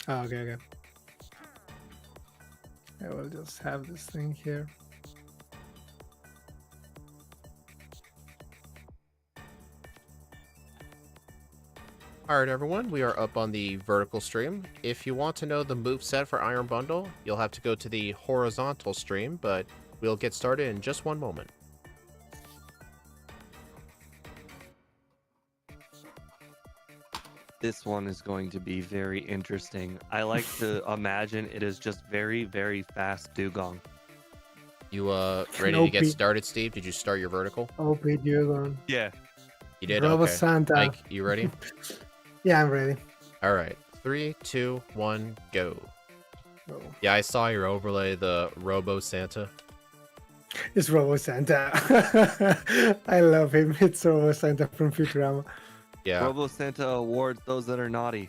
Oh, okay, okay. I will just have this thing here. Alright everyone, we are up on the vertical stream. If you want to know the move set for Iron Bundle, you'll have to go to the horizontal stream, but we'll get started in just one moment. This one is going to be very interesting. I like to imagine it is just very, very fast dugong. You ready to get started, Steve? Did you start your vertical? OP Dugong. Yeah. You did? Robo Okay. Santa. Mike, you ready? Yeah, I'm ready. Alright. 3, 2, 1, go. Oh. Yeah, I saw your overlay, the Robo Santa. It's Robo Santa. I love him. It's Robo Santa from Futurama. Yeah. Robo Santa awards those that are naughty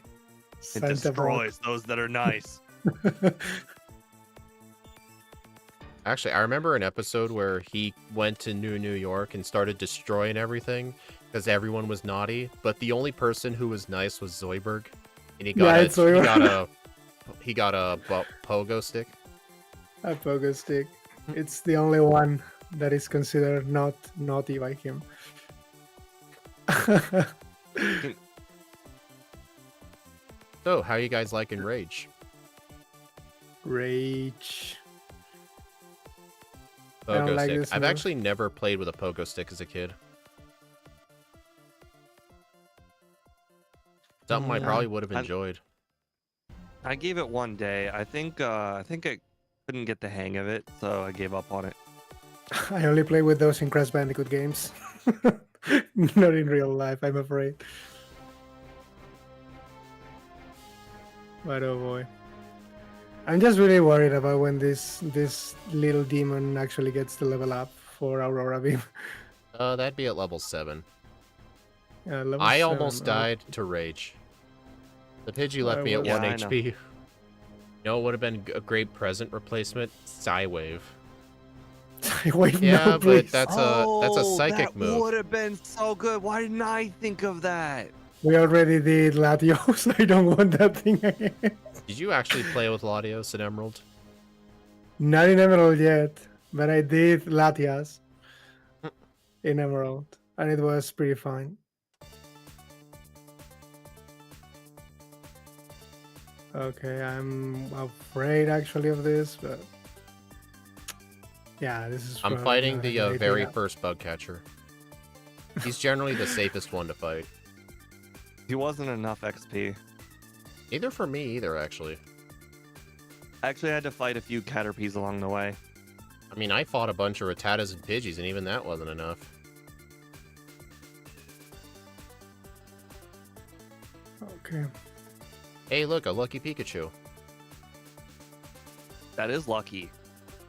and Santa destroys those that are nice. Actually, I remember an episode where he went to New York and started destroying everything because everyone was naughty, but the only person who was nice was Zoidberg, and he got he got a pogo stick. A pogo stick. It's the only one that is considered not naughty by him. So, how you guys liking Rage? Rage. I Pogo don't like stick. this I've move. actually never played with a pogo stick as a kid. Something I Yeah. probably would have enjoyed. I gave it one day. I think I couldn't get the hang of it, so I gave up on it. I only play with those in Crash Bandicoot games. Not in real life, I'm afraid. But oh boy. I'm just really worried about when this little demon actually gets to level up for Aurora Beam. That'd be at level 7. Level I 7, almost died to Rage. The Pidgey left Why me at was- 1 Yeah, I HP. You know, it would have been a great present replacement? Psywave. Wait, Yeah, no, but please. that's a psychic that move. would have been so good. Why didn't I think of that? We already did Latios. I don't want that thing again. Did you actually play with Latios and Emerald? Not in Emerald yet, but I did Latias in Emerald, and it was pretty fine. Okay, I'm afraid actually of this, but yeah, this is. I'm probably fighting not a the good very idea. first bug catcher. He's generally the safest one to fight. He wasn't enough XP. Neither for me either, actually. I actually had to fight a few Caterpies along the way. I mean, I fought a bunch of Rattatas and Pidgeys, and even that wasn't enough. Okay. Hey, look, a lucky Pikachu. That is lucky.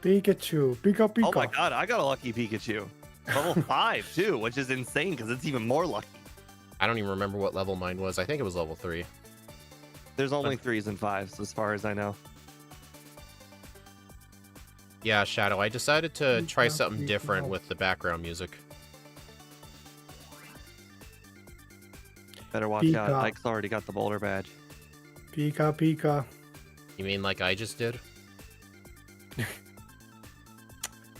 Pikachu, Pika Pika. Oh my god, I got a lucky Pikachu. Level 5 too, which is insane because it's even more lucky. I don't even remember what level mine was. I think it was level 3. There's only 3s and 5s as far as I know. Yeah, Shadow, I decided to try Pika, something Pika. different with the background music. Better watch out. Pika. Ike's already got the boulder badge. Pika Pika. You mean like I just did?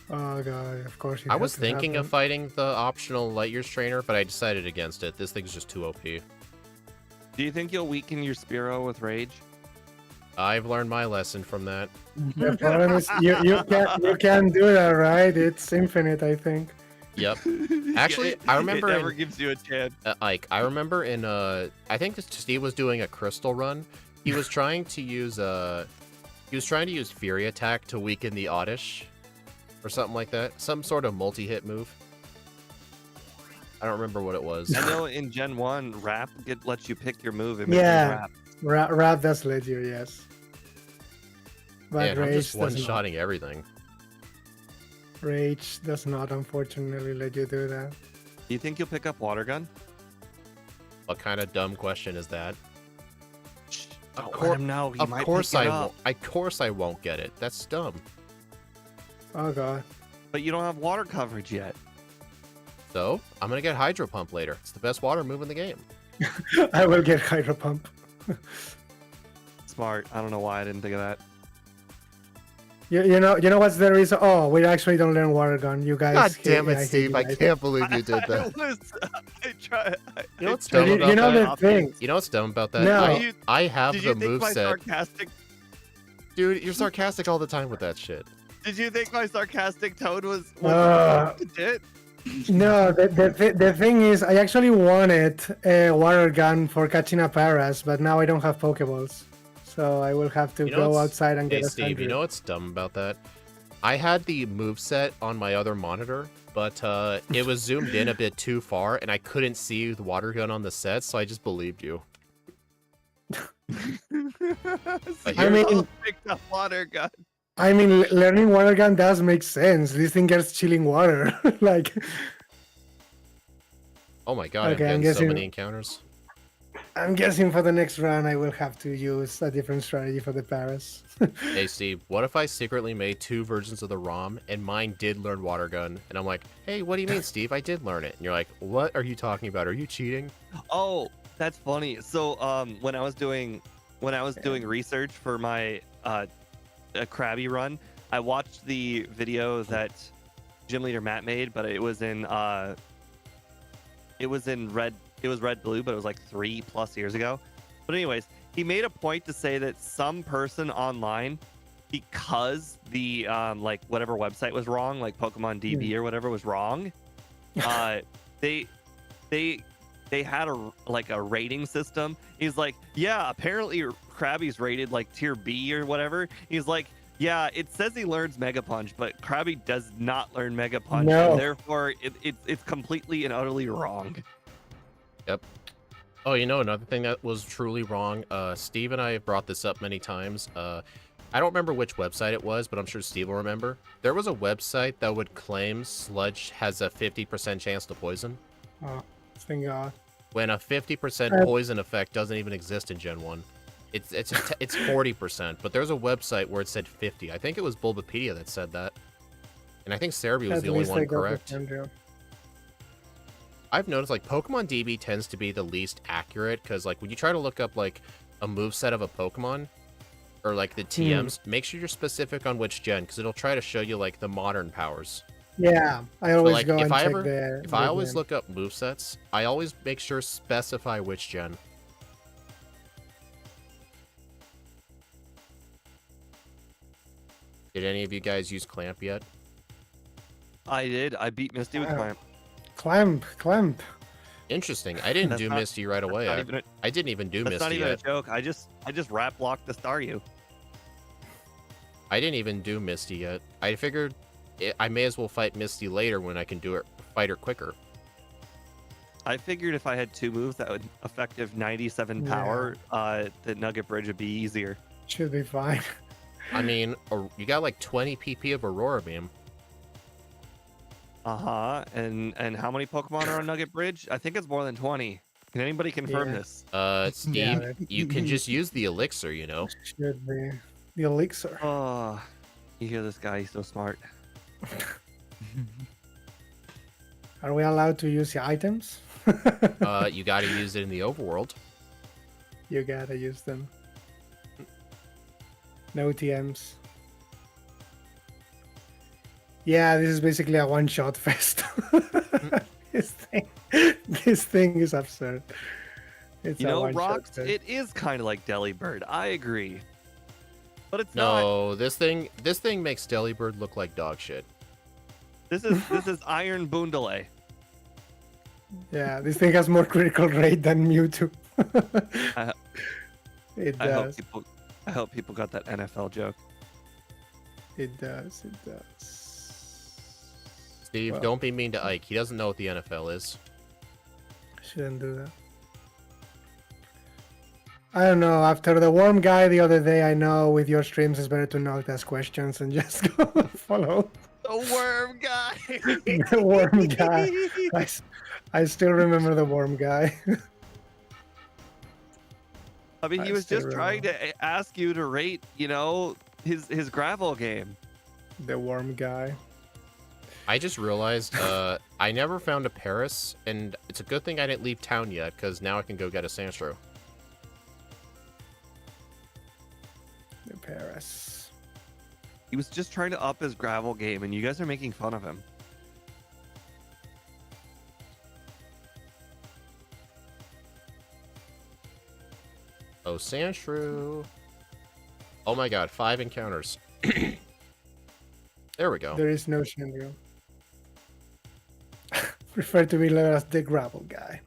Oh god, of course. It I had was to thinking of happen. fighting the optional Light Years trainer, but I decided against it. This thing's just too OP. Do you think you'll weaken your Spearow with Rage? I've learned my lesson from that. The problem is you can't do that, right? It's infinite, I think. Yep. Actually, I remember it never in- gives you a chance. Ike, I remember in I think Steve was doing a crystal run. He was trying to use Fury Attack to weaken the Oddish, or something like that. Some sort of multi-hit move. I don't remember what it was. I know in Gen 1, Rap lets you pick your move and make Yeah. you Rap. Rap does let you, yes. But Man, I'm Rage just does not. one-shotting everything. Rage does not, unfortunately, let you do that. Do you think you'll pick up Water Gun? What kind of dumb question is that? Don't cour- let him know. He Of might course pick it I up. won't. Of course I won't get it. That's dumb. Oh god. But you don't have water coverage yet. So I'm gonna get Hydro Pump later. It's the best water move in the game. I will get Hydro Pump. smart. I don't know why I didn't think of that. You know what's the reason? Oh, we actually don't learn water gun. You guys. God damn I it, hate Steve! you I guys. can't believe you did that. You know what's But dumb about you know that? the thing. You know what's dumb about that? No. I have Did the you think my moveset. sarcastic? Dude, you're sarcastic all the time with that shit. Did you think my sarcastic tone was legit? No, the thing is, I actually wanted a water gun for catching a paras, but now I don't have pokeballs, so I will have to You know go what's- outside and Hey, get a Steve, you sentry. know what's dumb about that? I had the moveset on my other monitor, but it was zoomed in a bit too far, and I couldn't see the water gun on the set, so I just believed you. I mean- picked up water gun. I mean, learning water gun does make sense. This thing gets chilling water. Like, Oh my god, Okay, I'm I'm getting so guessing- many encounters. I'm guessing for the next run, I will have to use a different strategy for the paras. Hey, Steve, what if I secretly made 2 versions of the ROM, and mine did learn water gun, and I'm like, hey, what do you mean, Steve? I did learn it. And you're like, what are you talking about? Are you cheating? Oh, that's funny. So when I was doing research for my a Krabby run, I watched the video that gym leader Matt made, but it was in red. It was red blue, but it was like 3+ years ago. But anyways, he made a point to say that some person online, because the like whatever website was wrong, like Pokemon DB or whatever was wrong, they had a rating system. He's like, yeah, apparently Krabby's rated like tier B or whatever. He's like, yeah, it says he learns Mega Punch, but Krabby does not learn Mega Punch, No. and therefore it's completely and utterly wrong. Oh, you know, another thing that was truly wrong, Steve and I have brought this up many times. I don't remember which website it was, but I'm sure Steve will remember. There was a website that would claim Sludge has a 50% chance to poison, Oh, thank God. when a 50% poison effect doesn't even exist in Gen 1. It's 40%, but there's a website where it said 50. I think it was Bulbapedia that said that. And I think Cerebi was At the only least I one got the correct. sentry. I've noticed like Pokemon DB tends to be the least accurate because like when you try to look up like a moveset of a Pokemon or like the TMs, make sure you're specific on which gen because it'll try to show you like the modern powers. Yeah, I always like, go if and I check ever- the. If the I always game. look up movesets, I always make sure specify which gen. Did any of you guys use Clamp yet? I did. I beat Misty with Wow. Clamp. Clamp. Interesting. I didn't That's do not- Misty right away. Not even I didn't even do that's Misty not even yet. a joke. I just rap blocked the Staryu. I didn't even do Misty yet. I figured I may as well fight Misty later when I can fight her quicker. I figured if I had 2 moves that would effective 97 power, the Nugget Bridge would be easier. Should be fine. I mean, you got like 20 PP of Aurora Beam. And how many Pokemon are on Nugget Bridge? I think it's more than 20. Can anybody confirm Yeah. this? Steve, Yeah, you can just use the elixir, you know? Should be the elixir. Oh, you hear this guy? He's so smart. Are we allowed to use the items? You gotta use it in the overworld. You gotta use them. No TMs. Yeah, this is basically a one-shot fest. This thing is absurd. It's You a know, one-shot Rocks, fest. it is kind of like Delibird. I agree. But it's not. No, this thing makes Delibird look like dog shit. This is Iron Boondele. Yeah, this thing has more critical rate than Mewtwo. I- It I does. hope people got that NFL joke. It does. It does. Steve, Well. don't be mean to Ike. He doesn't know what the NFL is. Shouldn't do that. I don't know. After the worm guy the other day, I know with your streams it's better to not ask questions and just go follow The worm guy. the worm guy. I still remember the worm guy. I mean, he I was still just trying to ask you to rate, his gravel game. The worm guy. I just realized I never found a Paris, and it's a good thing I didn't leave town yet, because now I can go get a Sandstro. Paras. He was just trying to up his gravel game, and you guys are making fun of him. Oh, Sandshrew. Oh my god, 5 encounters. There we go. There is no Sandrew. Prefer to be leveled as the gravel guy.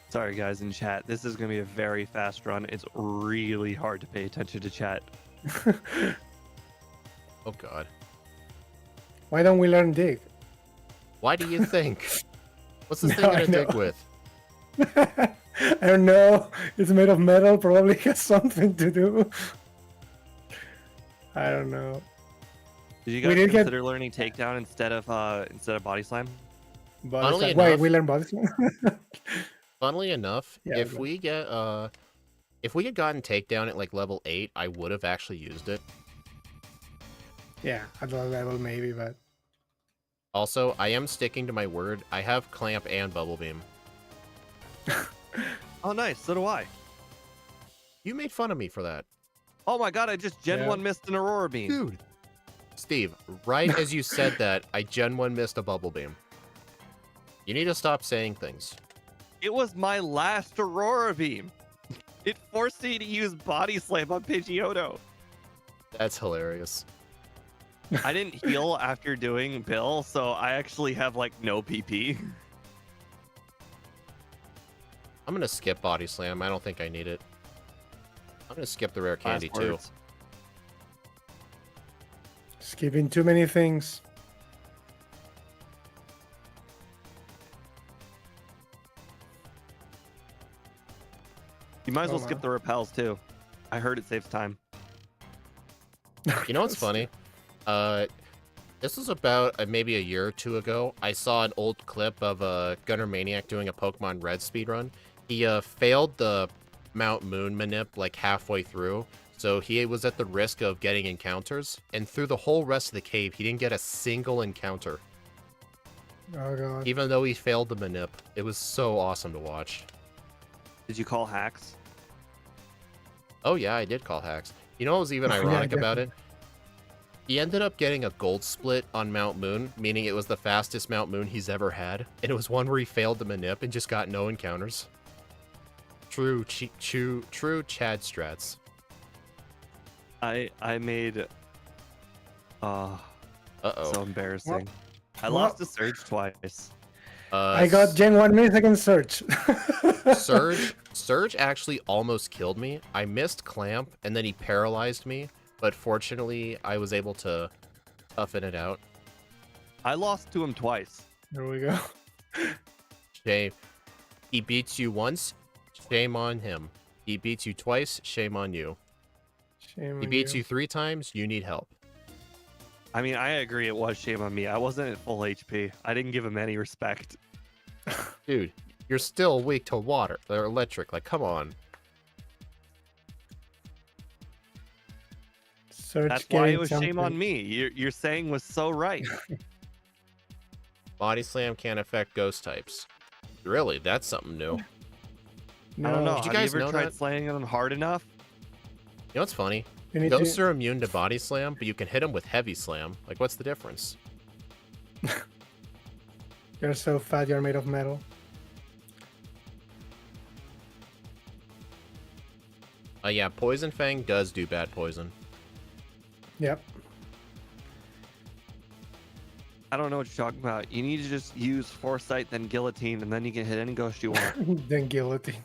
Sorry, guys in chat. This is going to be a very fast run. It's really hard to pay attention to chat. Oh god. Why don't we learn dig? Why do you think? What's this No, thing gonna I know. dig with? I don't know. It's made of metal. Probably has something to do. I don't know. Did you We guys did get- consider learning takedown instead of body slam? Funnily Wait, enough- we learn body slam? Funnily enough, Yeah, if but- we get gotten takedown at like level 8, I would have actually used it. Yeah, at that level maybe, but Also, I am sticking to my word. I have clamp and bubble beam. Oh, nice. So do I. You made fun of me for that. Oh my god, I just Gen Yeah. 1 missed an Aurora Beam. Dude. Steve, right as you said that, I Gen 1 missed a bubble beam. You need to stop saying things. It was my last Aurora Beam. It forced me to use Body Slam on Pidgeotto. That's hilarious. I didn't heal after doing Bill, so I actually have like no PP. I'm gonna skip body slam. I don't think I need it. I'm gonna skip the rare candy Last too. words. skipping too many things. You might as Oh, well skip wow. the repels too. I heard it saves time. You know what's funny? This was about maybe a year or two ago. I saw an old clip of Gunner Maniac doing a Pokemon Red speedrun. He failed the Mount Moon manip like halfway through, so he was at the risk of getting encounters. And through the whole rest of the cave, he didn't get a single encounter, Oh god. even though he failed the manip. It was so awesome to watch. Did you call hacks? Oh yeah, I did call hacks. You know what was even Yeah, ironic about it? definitely. He ended up getting a gold split on Mount Moon, meaning it was the fastest Mount Moon he's ever had, and it was one where he failed the manip and just got no encounters. True Chad strats. I made Uh-oh. so embarrassing. I Well- lost a Surge twice. I got Gen 1 millisecond search. Surge actually almost killed me. I missed Clamp, and then he paralyzed me, but fortunately, I was able to toughen it out. I lost to him twice. There we go. Shame. He beats you once, shame on him. He beats you twice, shame on you. Shame He on beats you 3 times, you need help. I mean, I agree it was shame on me. I wasn't at full HP. I didn't give him any respect. Dude, you're still weak to water or electric. Like, come on. Search That's why it getting was shame on something. me. You're saying was so right. Body slam can't affect ghost types. Really? That's something new. You I don't know. Did you Have guys you ever know tried that? slaying them hard enough? know what's funny? You need Ghosts to... are immune to body slam, but you can hit them with heavy slam. Like, what's the difference? You're so fat, you're made of metal. Yeah, Poison Fang does do bad poison. Yep. I don't know what you're talking about. You need to just use Foresight, then Guillotine, and then you can hit any ghost you want. Then guillotine.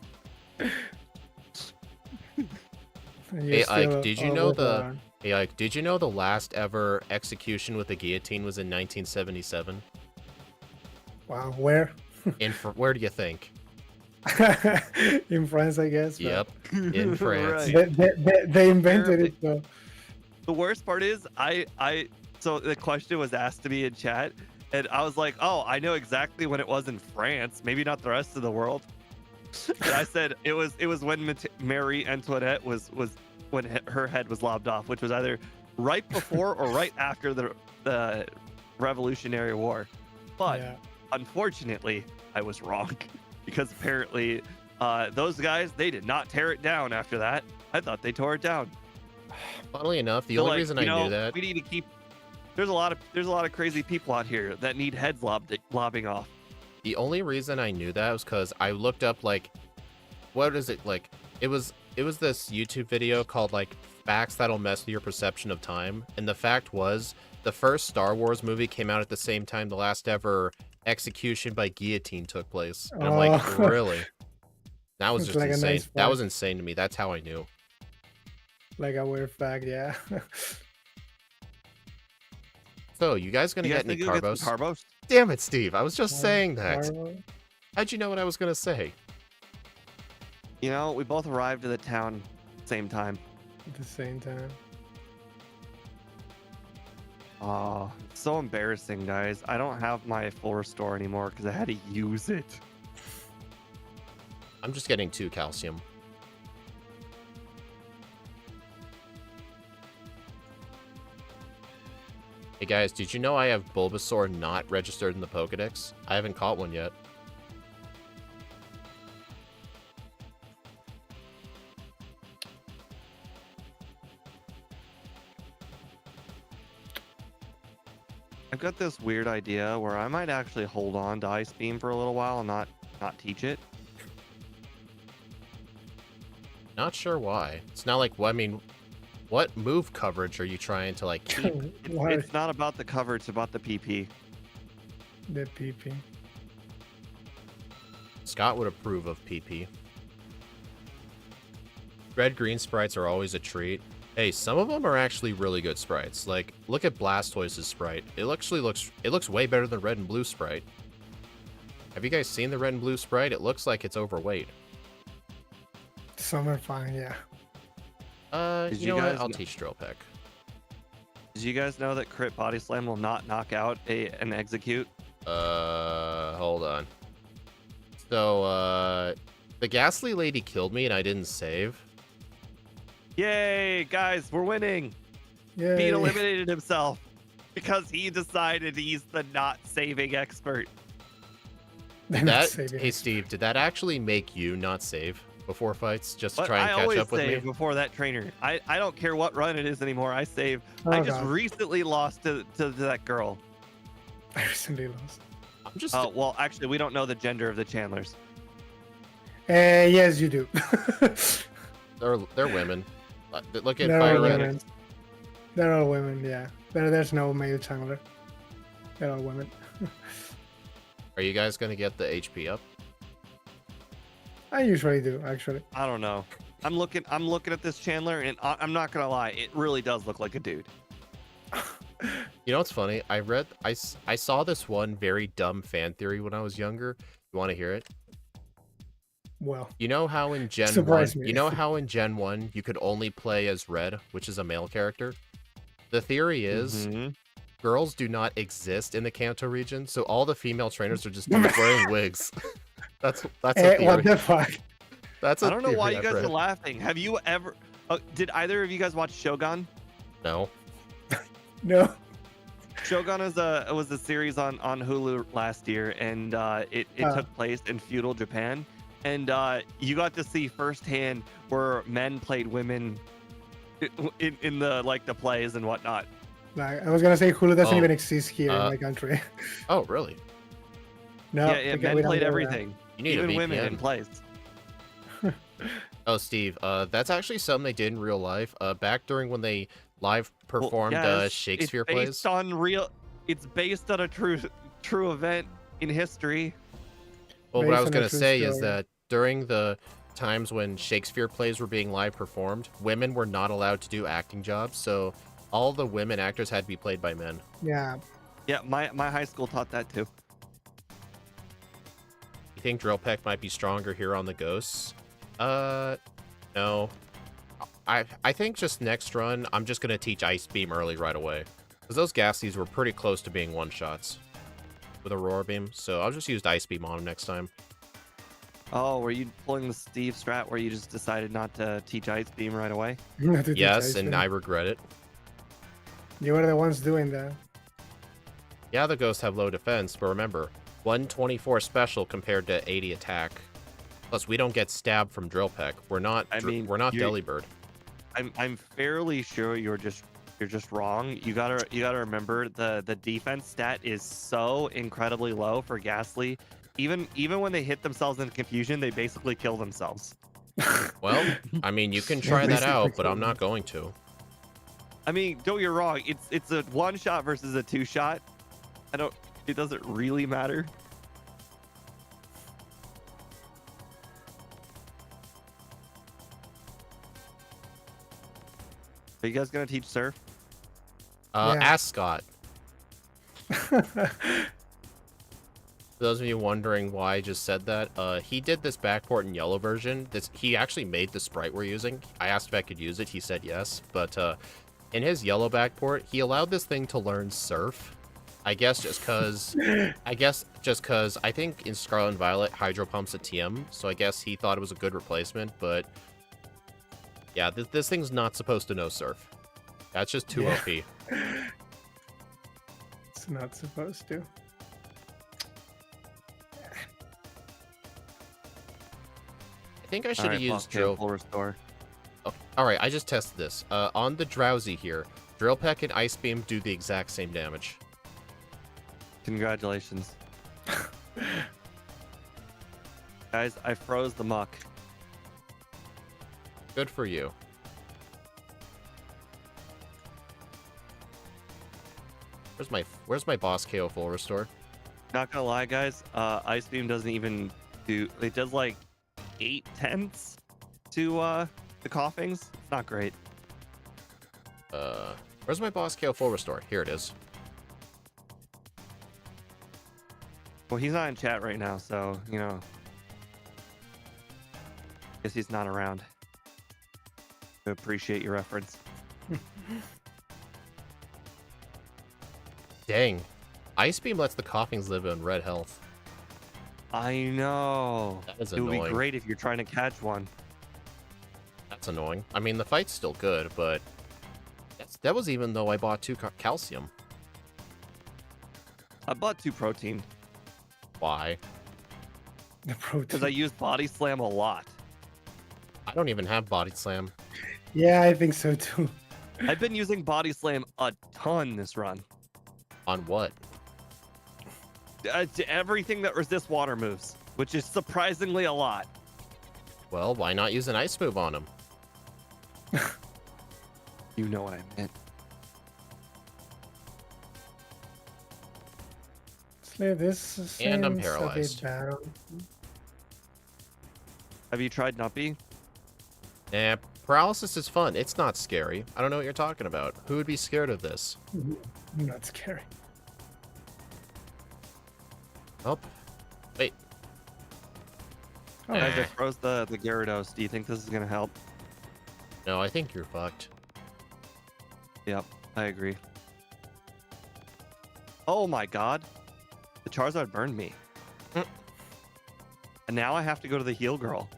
Hey, Ike, did you know Hey, like, did you know the last ever execution with a guillotine was in 1977? Wow, where? Where do you think? In France, I guess. but Yep, in France. Right. They invented it, so. The worst part is, so the question was asked to me in chat, and I was like, oh, I know exactly when it was in France, maybe not the rest of the world. And I said it was when Marie Antoinette was when her head was lobbed off, which was either right before or right after the Revolutionary War. But Yeah. unfortunately, I was wrong because apparently Those guys, they did not tear it down after that. I thought they tore it down. Funnily enough, the They're only like, reason you I know, knew that we need to keep. There's a lot of crazy people out here that need heads lobbing off. the only reason I knew that was because I looked up like, what is it like? It was this YouTube video called like facts that'll mess with your perception of time, and the fact was the first Star Wars movie came out at the same time the last ever execution by guillotine took place. And I'm like, Oh. really? That was It's just like a insane. nice That fact. was insane to me. That's how I knew. Like a weird fact, yeah. So, you guys gonna You guys get any think you'll get carbos? some carbos? Damn it, Steve! I was just saying that. Horrible. How'd you know what I was gonna say? You know, we both arrived at the town same time. At the same time. Oh, it's so embarrassing, guys. I don't have my full restore anymore because I had to use it. I'm just getting 2 calcium. Hey guys, did you know I have Bulbasaur not registered in the Pokedex? I haven't caught one yet. I've got this weird idea where I might actually hold on to Ice Beam for a little while and not teach it. Not sure why. It's not like, well, I mean, what move coverage are you trying to like keep? Why It's not about the cover, it's about the PP. the PP? Scott would approve of PP. Red-green sprites are always a treat. Hey, some of them are actually really good sprites. Like, look at Blastoise's sprite. It looks way better than red and blue sprite. Have you guys seen the red and blue sprite? It looks like it's overweight. Some are fine, yeah. Did You you know what? guys I'll kn- teach Drill Peck. Did you guys know that crit body slam will not knock out an execute? Hold on. So, the Ghastly Lady killed me and I didn't save. Yay, guys, we're winning. Yeah. Pete eliminated himself because he decided he's the not saving expert. Hey, Steve, did that actually make you not save before fights just to But try and I catch always up with save me? before that trainer. I don't care what run it is anymore. I save. Oh, I just God. recently lost to that girl. I recently lost. I'm just Oh, well, actually, we don't know the gender of the Chandlers. Yes, you do. they're women. Look at They're Fire all Red. women. They're all women, yeah. There's no male Chandler. They're all women. Are you guys gonna get the HP up? I usually do, actually. I don't know. I'm looking at this Chandler, and I'm not gonna lie, it really does look like a dude. You know what's funny? I saw this one very dumb fan theory when I was younger. You want to hear it? Well, You know how in Gen 1, Surprise me. you know how in Gen 1 you could only play as Red, which is a male character? The theory is Mhm. girls do not exist in the Kanto region, so all the female trainers are just dudes wearing wigs. That's a theory. what the fuck? That's a I don't know why theory you I've guys read. are laughing. Have you ever? Did either of you guys watch Shogun? No. No. Shogun was a series on Hulu last year, and it took place in feudal Japan, and you got to see firsthand where men played women in the like the plays and whatnot. Like, I was gonna say Hulu doesn't Oh, even exist here in uh, my country. Oh, really? No, yeah, we men don't played do that. everything, You need even a women in VPN. plays. Oh, Steve, that's actually something they did in real life. Back during when they live Well, performed yes, Shakespeare it's based plays. on real. It's based on a true event in history. Well, what I based was on a gonna true say is story. that during the times when Shakespeare plays were being live performed, women were not allowed to do acting jobs, so all the women actors had to be played by men. Yeah. Yeah, my high school taught that too. You think Drill Peck might be stronger here on the Ghosts? No. I think just next run, I'm just gonna teach Ice Beam early right away. Because those Ghastlies were pretty close to being one-shots with Aurora Beam, so I'll just use Ice Beam on him next time. Oh, were you pulling the Steve strat where you just decided not to teach Ice Beam right away? Not to teach Yes, Ice and Beam. I regret it. You were the ones doing that. Yeah, the Ghosts have low defense, but remember, 124 special compared to 80 attack. Plus, we don't get stabbed from drill peck. We're not. I mean, we're not you- Delibird. I'm fairly sure you're just wrong. You gotta remember the defense stat is so incredibly low for Ghastly. Even when they hit themselves in confusion, they basically kill themselves. Well, I mean, you can try that out, but I'm not going to. I mean, don't get me wrong. It's a 1-shot versus a 2-shot. It doesn't really matter. Are you guys gonna teach surf? Yeah. Ask Scott. For those of you wondering why I just said that, he did this backport in yellow version. He actually made the sprite we're using. I asked if I could use it. He said yes, but in his yellow backport, he allowed this thing to learn surf. I guess just because I think in Scarlet and Violet, Hydro Pump's a TM, so I guess he thought it was a good replacement, but yeah, this thing's not supposed to know surf. That's just too OP. It's not supposed to. I think I should have used drill. drill. Full restore. Oh, all right, I just tested this. On the Drowsy here, Drill Peck and Ice Beam do the exact same damage. Congratulations. Guys, I froze the muck. Good for you. Where's my boss KO full restore? Not gonna lie, guys. Ice Beam doesn't even do. It does like 8/10 to the coughings. It's not great. Where's my boss KO full restore? Here it is. Well, he's not in chat right now, so you know. Guess he's not around. I appreciate your reference. Dang. Ice Beam lets the coughings live on red health. I know. That is It would be annoying. great if you're trying to catch one. That's annoying. I mean, the fight's still good, but that was even though I bought 2 calcium. I bought 2 protein Why? The protein. because I use Body Slam a lot. I don't even have Body Slam. Yeah, I think so too. I've been using Body Slam a ton this run. On what? To everything that resists water moves, which is surprisingly a lot. Well, why not use an ice move on him? You know what I meant. So this And I'm seems a bit paralyzed. bad. Have you tried Nuppy? Nah, paralysis is fun. It's not scary. I don't know what you're talking about. Who would be scared of this? Not scary. Oh, wait. Oh, Eh. Guys, I froze the Gyarados. Do you think this is gonna help? No, I think you're fucked. Yep, I agree. Oh my god. The Charizard burned me. Mm. And now I have to go to the heal girl.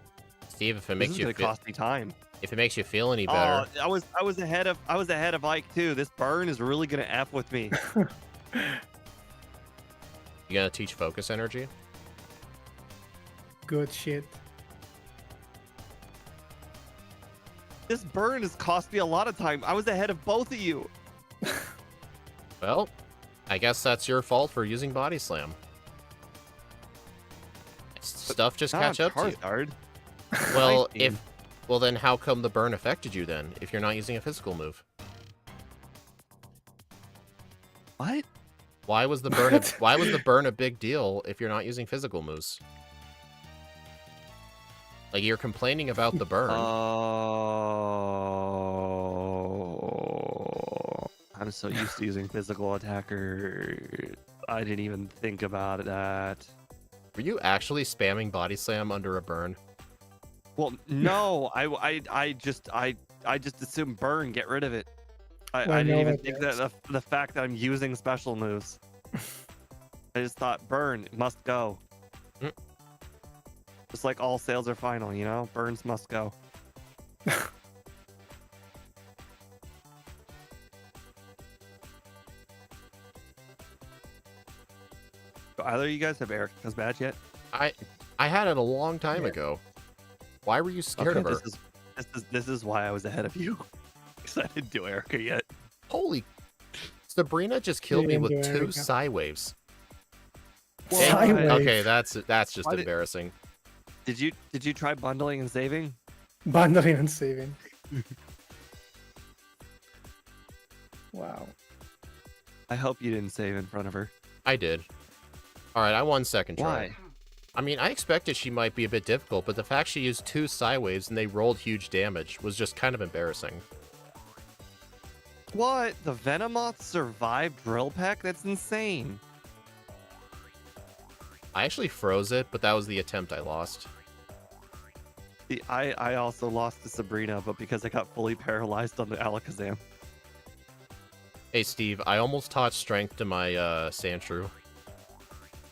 Steve, if it This makes is you gonna cost me time. if it makes you feel any better, Oh, I was ahead of Ike too. This burn is really gonna F with me. you gonna teach focus energy? good shit. This burn has cost me a lot of time. I was ahead of both of you. Well, I guess that's your fault for using Body Slam. Stuff just Not catch on up to you. Charizard. Well, Ice Beam. well then how come the burn affected you then, if you're not using a physical move? What? Why was the burn What? why was the burn a big deal if you're not using physical moves? Like you're complaining about the burn. Oh, I'm so used to using physical attacker. I didn't even think about that. Were you actually spamming Body Slam under a burn? Well, no, I just assumed burn, get rid of it. I Well, didn't no, even that think does. that the fact that I'm using special moves. I just thought burn must go. Mm. Just like all sales are final, you know? Burns must go. Do either of you guys have Erica's badge yet? I I had it a long time Yeah. ago. Why were you scared of her? This is why I was ahead of you. Because I didn't do Erica yet. Holy... Sabrina just killed me didn't with do 2 Erica. Psy waves. Psy wave. Okay, that's just Why did- embarrassing. Did you try bundling and saving? Bundling and saving. Wow. I hope you didn't save in front of her. I did. Alright, I won second try. Why? I mean, I expected she might be a bit difficult, but the fact she used 2 Psy waves and they rolled huge damage was just kind of embarrassing. What? The Venomoth survived Drill Peck? That's insane. I actually froze it, but that was the attempt I lost. See, I also lost to Sabrina, but because I got fully paralyzed on the Alakazam. Hey, Steve, I almost taught strength to my Sandshrew.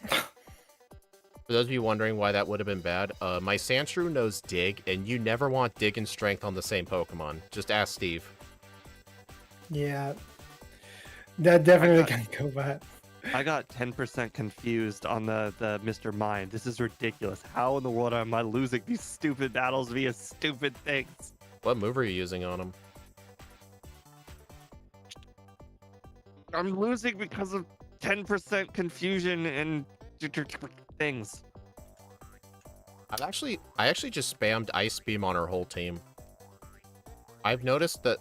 For those of you wondering why that would have been bad, my Sandshrew knows Dig, and you never want Dig and Strength on the same Pokemon. Just ask Steve. Yeah. That definitely can go bad. I got 10% confused on the Mr. Mind. This is ridiculous. How in the world am I losing these stupid battles via stupid things? What move are you using on him? I'm losing because of 10% confusion and things. I actually just spammed Ice Beam on our whole team. I've noticed that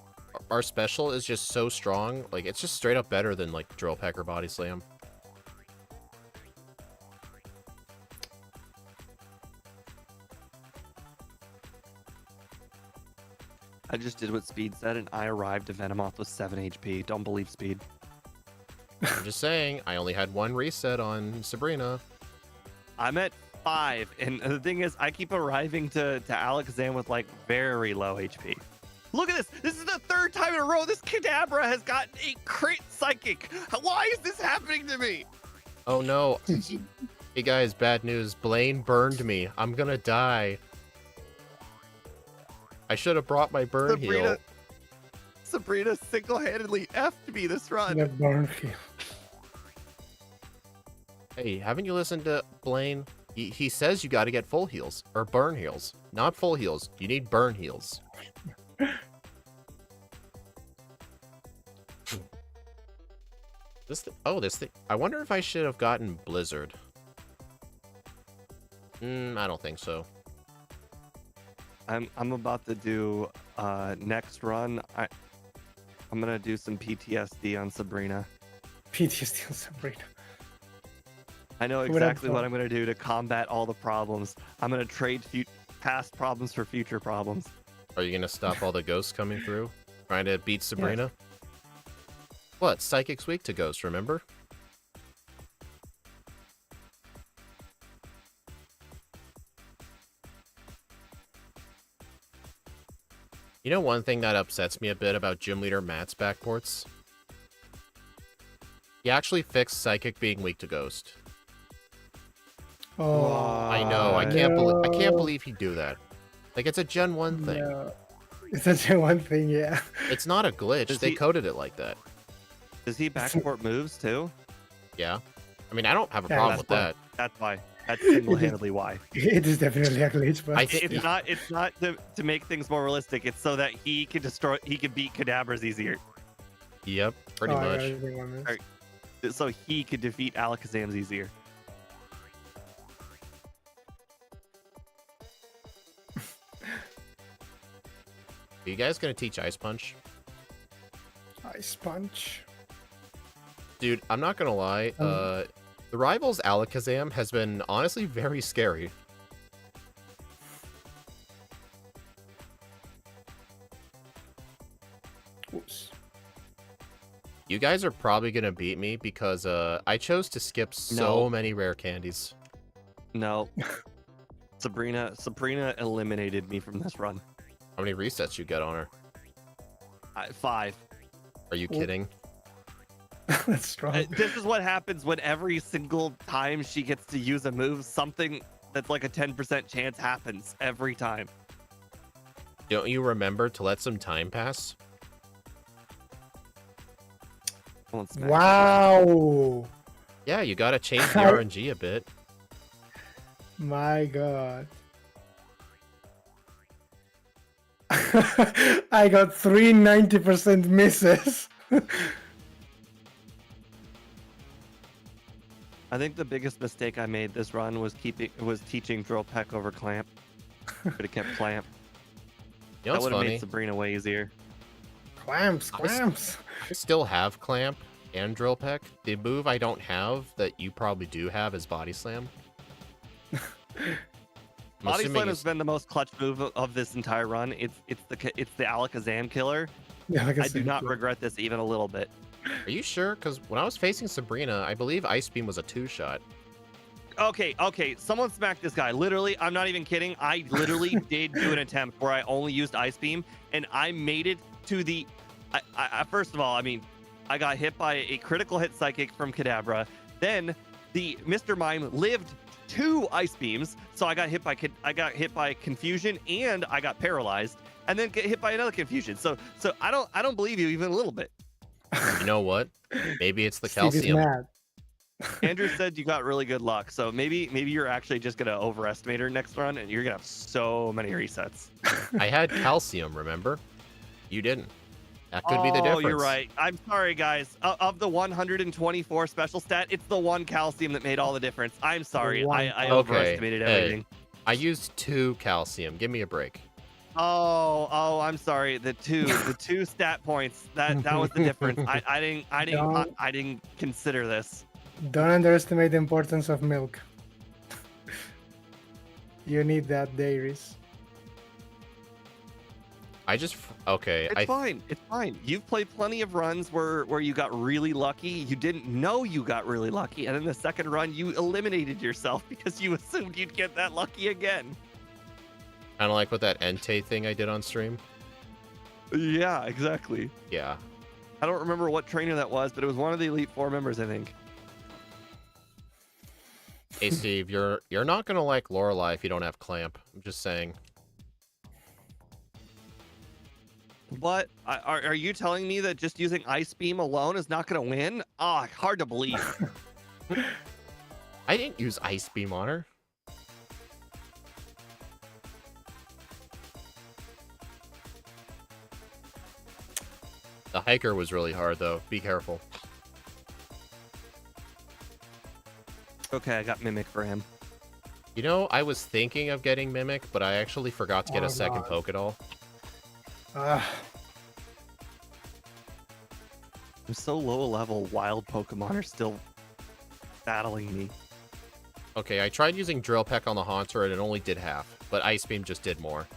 our special is just so strong, like it's just straight up better than like Drill Peck or Body Slam. I just did what Speed said, and I arrived to Venomoth with 7 HP. Don't believe Speed. I'm just saying, I only had 1 reset on Sabrina. I'm at 5, and the thing is, I keep arriving to Alakazam with like very low HP. Look at this! This is the 3rd time in a row this Kadabra has gotten a crit psychic. Why is this happening to me? Oh no. Hey guys, bad news. Blaine burned me. I'm gonna die. I should have brought my burn heal. Sabrina single-handedly effed me this run. The burn field. Hey, haven't you listened to Blaine? He says you gotta get full heals. Or burn heals. Not full heals. You need burn heals. This thing. I wonder if I should have gotten Blizzard. I don't think so. I'm about to do next run. I'm gonna do some PTSD on Sabrina. PTSD on Sabrina. I know exactly what I'm gonna do to combat all the problems. I'm gonna trade past problems for future problems. Are you gonna stop all the ghosts coming through? Trying to beat Sabrina? Yeah. What? Psychic's weak to ghosts, remember? You know one thing that upsets me a bit about Gym Leader Matt's backports? He actually fixed Psychic being weak to Ghost. Oh, I know. I can't believe he'd do that. Like, it's a Gen 1 thing. No. It's a Gen 1 thing, yeah. It's not a glitch. They coded it like that. Does he backport moves too? Yeah. I mean, I don't have a problem with that. That's why. That's single-handedly why. It is definitely a glitch, but it's not to make things more realistic. It's so that he can beat Kadabras easier. Yep, pretty much. So he could defeat Alakazams easier. Are you guys gonna teach Ice Punch? Ice Punch. Dude, I'm not gonna lie. The Rivals Alakazam has been honestly very scary. Oops. You guys are probably gonna beat me because I chose to skip so many rare candies. No. Sabrina eliminated me from this run. How many resets you get on her? 5. Are you kidding? That's strong. This is what happens when every single time she gets to use a move, something that's like a 10% chance happens every time. Don't you remember to let some time pass? Wow. Yeah, you gotta change the RNG a bit. My God. I got 3 90% misses. I think the biggest mistake I made this run was teaching drill peck over clamp. Could have kept clamp. You know That what's would have funny? made Sabrina way easier. Clamps, clamps. I still have clamp and drill peck. The move I don't have that you probably do have is body slam. Body slam has been the most clutch move of this entire run. It's the Alakazam killer. Yeah, like I do not regret this even a little bit. Are you sure? Because when I was facing Sabrina, I believe Ice Beam was a 2-shot. Okay. Someone smacked this guy. Literally, I'm not even kidding. I literally did do an attempt where I only used Ice Beam, and I made it to the. First of all, I mean, I got hit by a critical hit psychic from Kadabra. Then the Mr. Mime lived 2 Ice Beams, so I got hit by confusion, and I got paralyzed, and then get hit by another confusion. So I don't believe you even a little bit. You know what? Maybe it's the Steve is calcium. mad. Andrew said you got really good luck, so maybe you're actually just gonna overestimate her next run, and you're gonna have so many resets. I had calcium, remember? You didn't. That could be the difference. Oh, you're right. I'm sorry, guys. Of the 124 special stat, it's the 1 calcium that made all the difference. I'm sorry. I overestimated everything. I used 2 calcium. Give me a break. Oh, I'm sorry. The 2 stat points. That was the difference. I didn't consider this. Don't underestimate the importance of milk. You need that, dairies. Okay. It's fine. It's fine. You've played plenty of runs where you got really lucky. You didn't know you got really lucky, and then the second run you eliminated yourself because you assumed you'd get that lucky again. Kind of like with that Entei thing I did on stream. Yeah, exactly. Yeah. I don't remember what trainer that was, but it was one of the Elite Four members, I think. Hey Steve, you're not gonna like Lorelei if you don't have clamp. I'm just saying. What? Are you telling me that just using Ice Beam alone is not going to win? Ah, hard to believe. I didn't use Ice Beam on her. The hiker was really hard though. Be careful. Okay, I got Mimic for him. You know, I was thinking of getting Mimic, but I actually forgot to get a second Pokédoll. I'm so low level, wild Pokemon are still battling me. Okay, I tried using Drill Peck on the Haunter and it only did half, but Ice Beam just did more.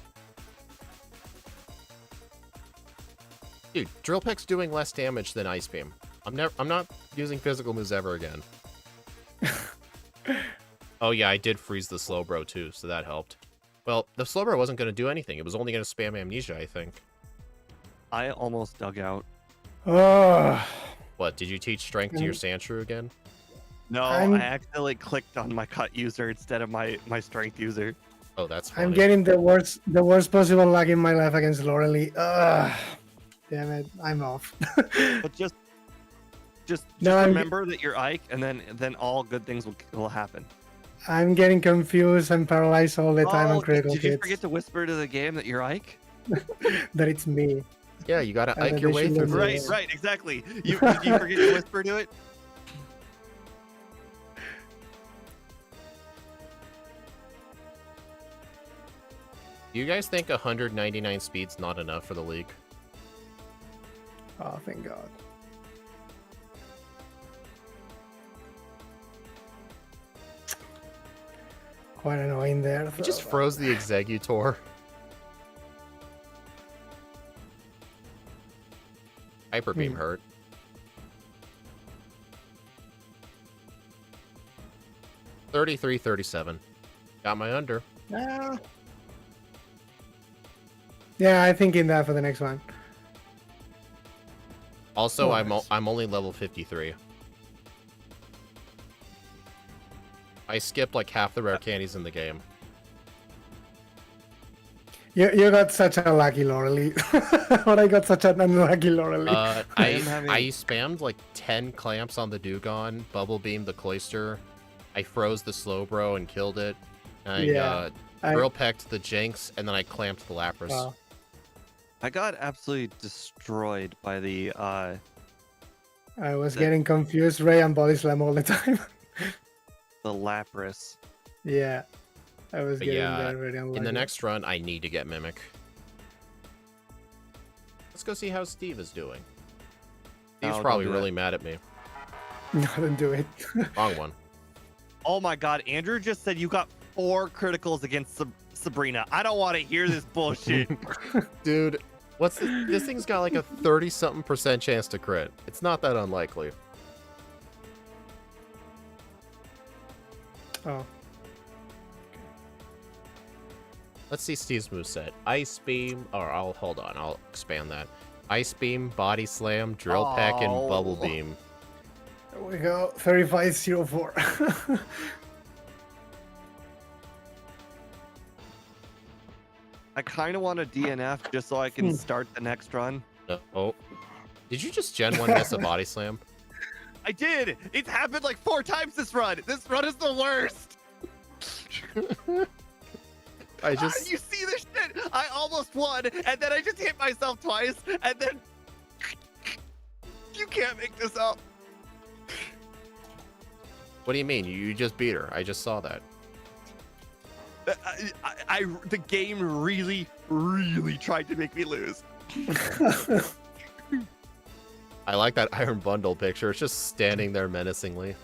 Dude, Drill Peck's doing less damage than Ice Beam. I'm not using physical moves ever again. Oh yeah, I did freeze the Slowbro too, so that helped. Well, the Slowbro wasn't going to do anything. It was only going to spam Amnesia, I think. I almost dug out. What, did you teach Strength to your Sandshrew again? No, I accidentally clicked on my cut user instead of my Strength user. Oh, that's funny. I'm getting the worst possible lag in my life against Lorelei. Damn it, I'm off. But just remember that you're Ike, and then all good things will happen. I'm getting confused and paralyzed all the time on critical hits. Did you forget to whisper to the game that you're Ike? That it's me. Yeah, you gotta Ike your way through this. Right, exactly. Did you forget to whisper to it? Do you guys think 199 speed's not enough for the league? Oh, thank God. Quite annoying there. You just froze the Executor. Hyper Beam hurt. $33.37. Got my under. Yeah, I'm thinking that for the next one. Also, I'm only level 53. I skipped like half the rare candies in the game. You got such a lucky Lorelei. Or I got such an unlucky Lorelei. I spammed like 10 clamps on the Dugong, bubble beamed the Cloyster. I froze the Slowbro and killed it. I Yeah. drill pecked the Jinx, and then I clamped the Lapras. Wow. I got absolutely destroyed by the I was getting confused. Ray and Body Slam all the time. Lapras. Yeah. I was But getting yeah, there very unlucky. in the next run, I need to get Mimic. Let's go see how Steve is doing. Steve's No, probably don't do really mad at me. No, don't do it. Wrong one. Oh my god, Andrew just said you got 4 criticals against Sabrina. I don't want to hear this bullshit. Dude, this thing's got like a 30-something% chance to crit. It's not that unlikely. Oh. Let's see Steve's moveset. Ice Beam, or I'll expand that. Ice Beam, Body Slam, Drill Peck, and Bubble Beam. There we go. 3504. I kind of want a DNF just so I can start the next run. Oh. Did you just Gen 1 miss a Body Slam? I did! It's happened like 4 times this run! This run is the worst! You see this shit? I almost won, and then I just hit myself twice, and then... You can't make this up. What do you mean? You just beat her. I just saw that. The game really, really tried to make me lose. I like that Iron Bundle picture. It's just standing there menacingly.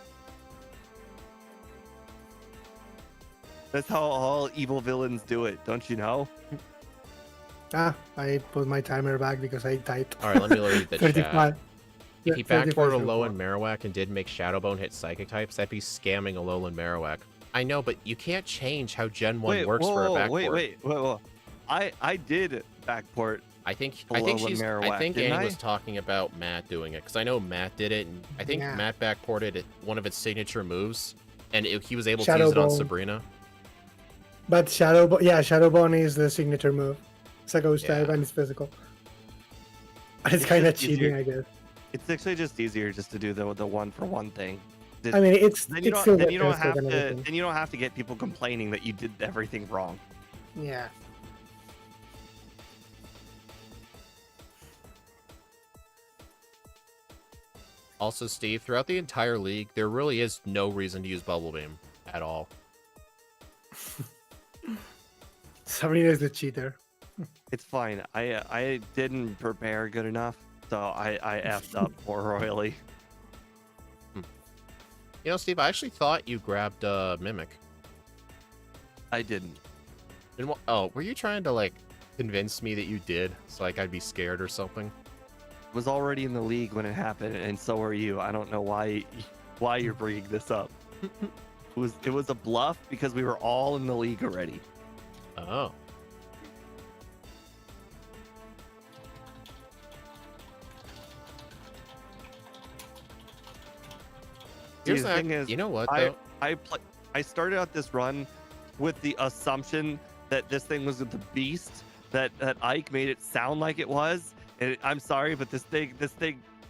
That's how all evil villains do it, don't you know? I put my timer back because I typed. Alright, let me read the chat. 35. If he 35, backported Alolan Marowak and did make Shadow Bone hit Psychic types, that'd be scamming Alolan Marowak. I know, but you can't change how Gen 1 works for a backport. Wait. I did backport. I think Marowak, Annie didn't I? was talking about Matt doing it, because I know Matt did it, and I think Yeah. Matt backported one of its signature moves, and he was able to Shadow use it on Bone. Sabrina. But Shadow Bone is the signature move. It's a ghost type Yeah. and it's physical. And it's It's kind of just cheating, easier. I guess. It's actually just easier just to do the 1-for-1 thing. I mean, it's Then you still don't gets have tested and to. everything. Then you don't have to get people complaining that you did everything wrong. Yeah. Also, Steve, throughout the entire league, there really is no reason to use Bubble Beam at all. Sabrina is the cheater. It's fine. I didn't prepare good enough, so I effed up more royally. You know, Steve, I actually thought you grabbed Mimic. I didn't. Oh, were you trying to, like, convince me that you did, so, like, I'd be scared or something? Was already in the league when it happened, and so are you. I don't know why you're bringing this up. It was a bluff because we were all in the league already. Oh. See, the thing is, you know what, though? I started out this run with the assumption that this thing was the beast that Ike made it sound like it was. And I'm sorry, but this thing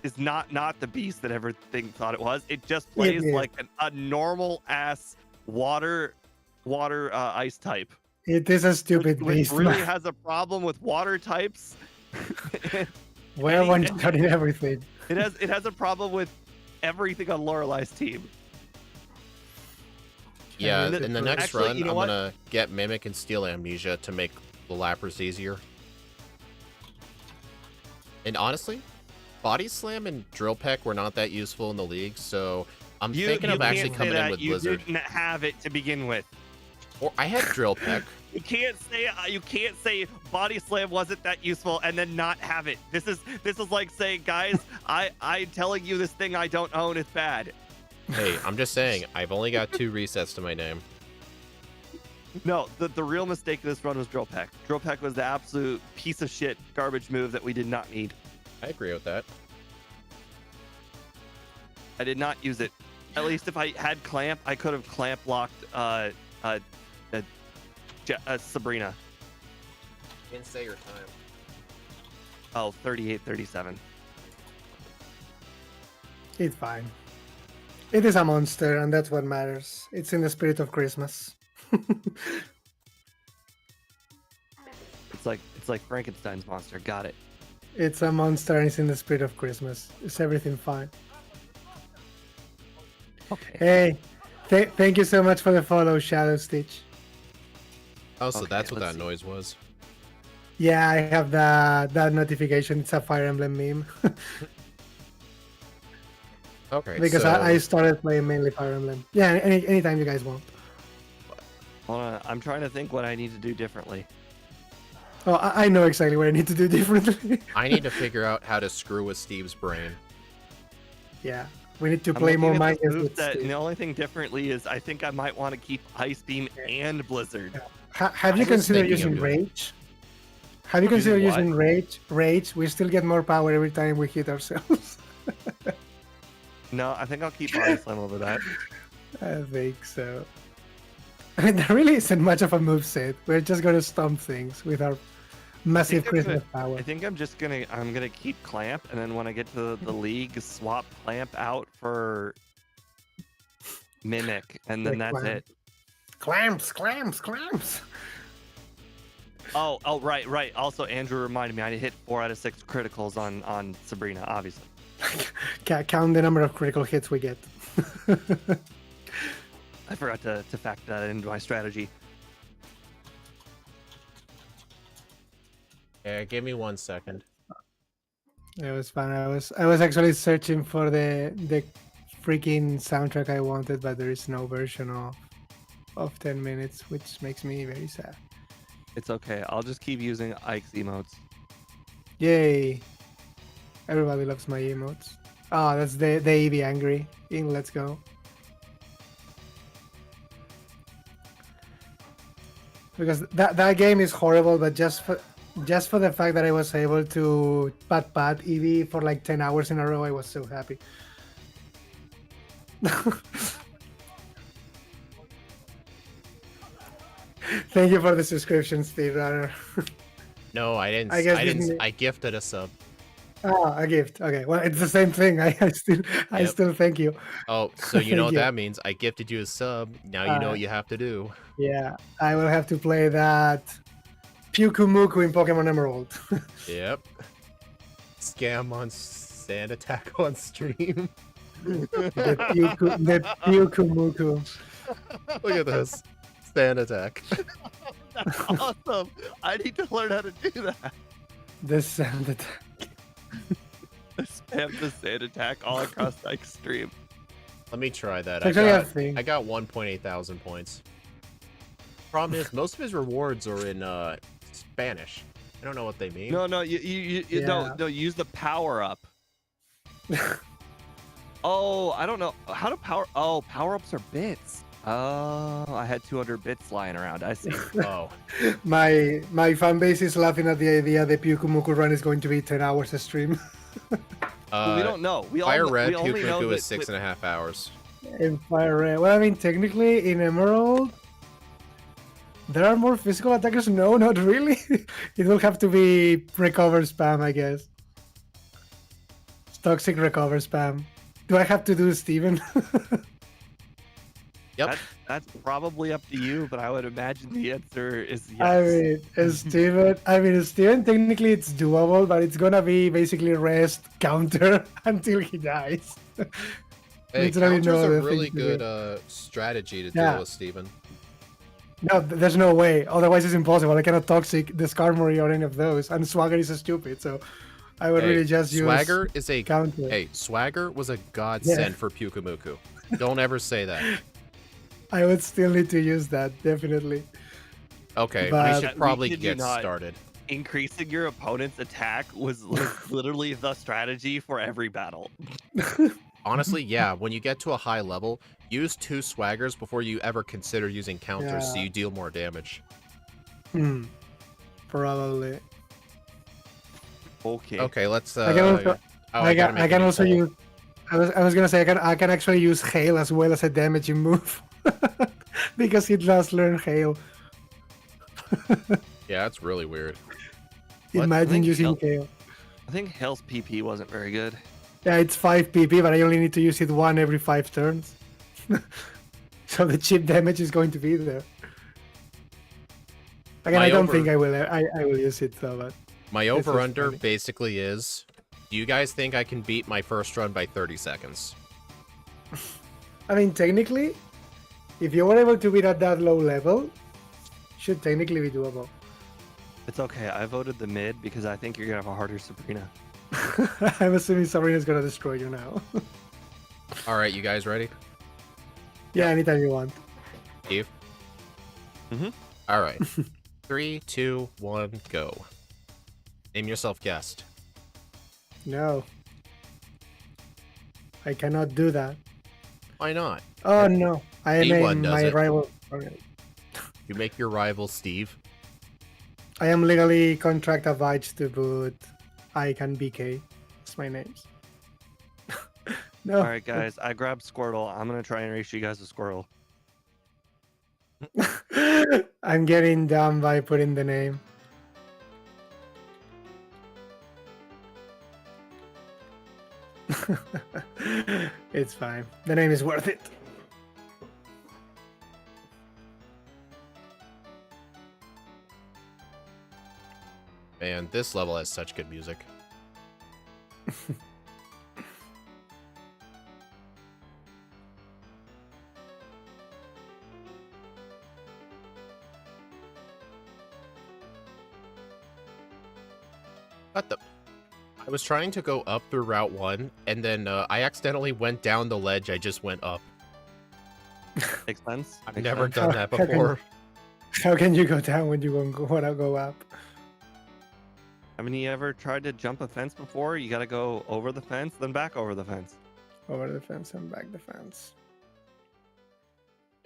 is not the beast that everything thought it was. It just plays like a normal ass water ice type. It is a stupid which beast. really has a problem with water types. Where one starting everything. It has a problem with everything on Lorelei's team. Yeah, in the next Actually, run, you know I'm what? gonna get Mimic and Steal Amnesia to make the Lapras easier. And honestly, Body Slam and Drill Peck were not that useful in the league, so I'm thinking of actually can't say coming in that. with you Blizzard. didn't have it to begin with. Or I had Drill Peck. You can't say Body Slam wasn't that useful and then not have it. This is like saying, guys, I'm telling you this thing I don't own is bad. Hey, I'm just saying, I've only got 2 resets to my name. No, the real mistake of this run was Drill Peck. Drill Peck was the absolute piece of shit garbage move that we did not need. I agree with that. I did not use it. At least if I had Clamp, I could have Clamp locked Sabrina. Didn't say your time. Oh, 38-37. It's fine. It is a monster, and that's what matters. It's in the spirit of Christmas. It's like Frankenstein's monster. Got it. It's a monster and it's in the spirit of Christmas. Is everything fine? Okay. Hey, thank you so much for the follow, Shadow Stitch. Oh, so Okay, that's what let's that see. noise was. Yeah, I have that notification. It's a Fire Emblem meme. Okay, Because so I started playing mainly Fire Emblem. Yeah, anytime you guys want. Hold on. I'm trying to think what I need to do differently. Oh, I know exactly what I need to do differently. I need to figure out how to screw with Steve's brain. Yeah, we need to I'm play looking more at Minecraft this move with set, and Steve. the only thing differently is I think I might want to keep Ice Beam and Blizzard. Have I you was considered thinking of using doing- Rage? Have you Using considered what? using Rage? Rage, we still get more power every time we hit ourselves. No, I think I'll keep Body Slam over that. I think so. I mean, there really isn't much of a move set. We're just gonna stomp things with our massive I'm gonna- Christmas power. I think I'm gonna keep Clamp, and then when I get to the league, swap Clamp out for Mimic, and then Like that's Clamp. it. Clamps. Oh, right. Also, Andrew reminded me I hit 4 out of 6 criticals on Sabrina, obviously. Count the number of critical hits we get. I forgot to factor that into my strategy. Yeah, give me 1 second. It was fun. I was actually searching for the freaking soundtrack I wanted, but there is no version of 10 minutes, which makes me very sad. It's okay. I'll just keep using Ike's emotes. Yay! Everybody loves my emotes. Oh, that's the Eevee angry in Let's Go. Because that game is horrible, but just for the fact that I was able to pat Eevee for like 10 hours in a row, I was so happy. Thank you for the subscription, speedrunner. No, I didn't. I guess I this didn't. is- I gifted a sub. Ah, a gift. Okay, well, it's the same thing. I Yep. still thank you. Oh, so you know what Thank you. that means? I gifted you a sub. Now you know Uh, what you have to do. Yeah, I will have to play that Pyukumuku in Pokemon Emerald. Yep. Scam on Sand Attack on stream. the Pyukumuku. Look at this. Sand Attack. That's awesome. I need to learn how to do that. The Sand Attack. Spam the sand attack all across Ike's stream. Let me try that. It's actually a thing. I got 1.8 thousand points. Problem is, most of his rewards are in Spanish. I don't know what they mean. No, you Yeah. no, use the power up. Oh, I don't know. How to power-ups are bits. Oh, I had 200 bits lying around. I see. Oh, My fan base is laughing at the idea the Pyukumuku run is going to be 10 hours a stream. we don't know. Fire Red we only know Pyukumuku that is 6.5 hours. In Fire Red. Well, I mean, technically, in Emerald, there are more physical attackers. No, not really. It will have to be recover spam, I guess. Toxic recover spam. Do I have to do Steven? Yep. That's probably up to you, but I would imagine the answer is yes. I mean, Steven, technically it's doable, but it's gonna be basically rest counter until he dies. Hey, Literally counter's no a other really thing to do. good strategy to Yeah. deal with, Steven. No, there's no way. Otherwise, it's impossible. I cannot toxic the Skarmory or any of those, and Swagger is stupid. So, I would Hey, really just Swagger is a use counter. Hey, Swagger was a godsend Yeah. for Pyukumuku. Don't ever say that. I would still need to use that definitely. Okay, But- we should probably kid you get not. started. Increasing your opponent's attack was literally the strategy for every battle. Honestly, yeah, when you get to a high level, use 2 Swaggers before you ever consider using counters so Yeah. you deal more damage. Probably. Okay. Okay, let's I can also, oh, I gotta can, make I a can new also poll. use. I was gonna say I can actually use hail as well as a damaging move because it does learn hail. Yeah, that's really weird. What? I Imagine think using hail. I think Hell's PP wasn't very good. Yeah, it's 5 PP, but I only need to use it 1 every 5 turns. So the chip damage is going to be there. Again, My I don't over- think I will. I will use it though. But My This is over-under funny. basically is, do you guys think I can beat my first run by 30 seconds? I mean, technically, if you were able to beat at that low level, should technically be doable. It's okay. I voted the mid because I think you're gonna have a harder Sabrina. I'm assuming Sabrina's gonna destroy you now. All right, you guys ready? Yeah, anytime you want. Steve? Mhm. All right. 3, 2, 1, go. Name yourself guest. No. I cannot do that. Why not? Oh no. I D1 am does my it. rival. Okay. You make your rival Steve. I am legally contract obliged to put I can BK. That's my names. No. All right, guys. I grabbed Squirtle. I'm gonna try and race you guys a Squirtle. I'm getting dumb by putting the name. It's fine. The name is worth it. Man, this level has such good music. What the? I was trying to go up through Route 1, and then I accidentally went down the ledge. I just went up. Makes sense. I've Makes never sense. done that How can- before. How can you go down when you want to go up? Haven't you ever tried to jump a fence before? You gotta go over the fence, then back over the fence. Over the fence and back the fence.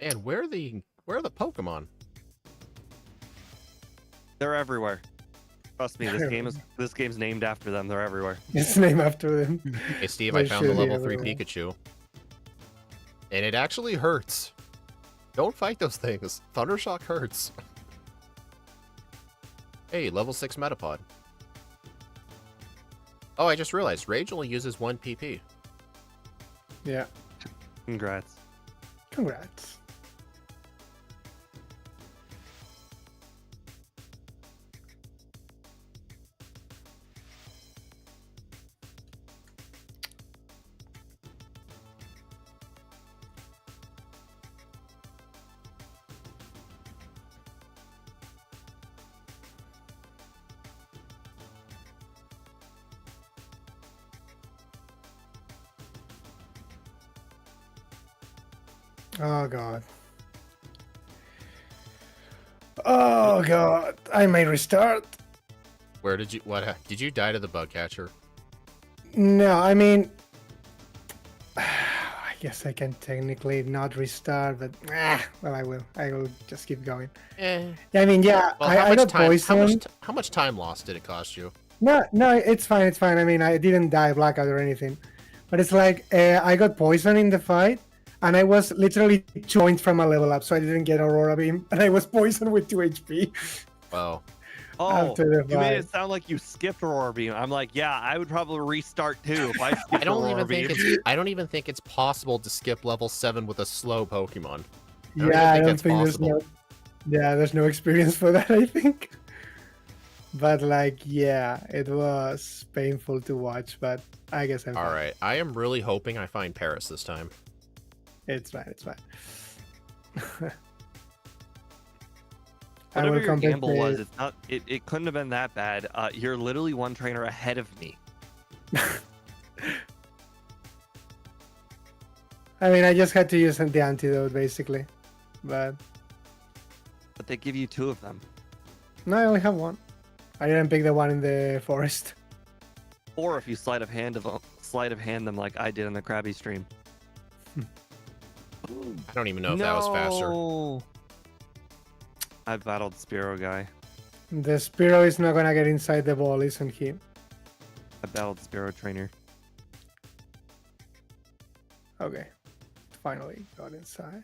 Man, where are the Pokemon? They're everywhere. Trust me, this game's named after them. They're everywhere. It's named after them. Hey Steve, They I found the should be level 3 everywhere. Pikachu. And it actually hurts. Don't fight those things. Thundershock hurts. Hey, level 6 Metapod. Oh, I just realized Rage only uses 1 PP. Yeah. Congrats. Congrats. Oh god. Oh god. I may restart. Where did you did you die to the bug catcher? No, I mean I guess I can technically not restart, but well I will. I will just keep going. Eh. Yeah, I mean yeah, Well, I got poisoned. how much time lost did it cost you? No, it's fine, it's fine. I mean I didn't die blackout or anything. But it's like I got poisoned in the fight. And I was literally 2 points from a level up, so I didn't get Aurora Beam. And I was poisoned with 2 HP. Wow. Oh, After the you made fight. it sound like you skipped Aurora Beam. I'm like, yeah, I would probably restart too if I skipped I don't Aurora even Beam. think I don't even think it's possible to skip level 7 with a slow Pokemon. Yeah, I think don't that's think possible. there's no experience for that, I think. But like, yeah, it was painful to watch, but I guess I'm All fine. right, I am really hoping I find Paris this time. It's fine, it's fine. I Whatever will your gamble was, compensate. it's not. It couldn't have been that bad. You're literally one trainer ahead of me. I mean, I just had to use the antidote, basically. But But they give you 2 of them. no, I only have 1. I didn't pick the one in the forest. Or if you sleight of hand them like I did in the Krabby stream. I don't even know if that was faster. I battled Spearow guy. The Spearow is not gonna get inside the ball, isn't he? I battled Spearow trainer. Okay. Finally got inside.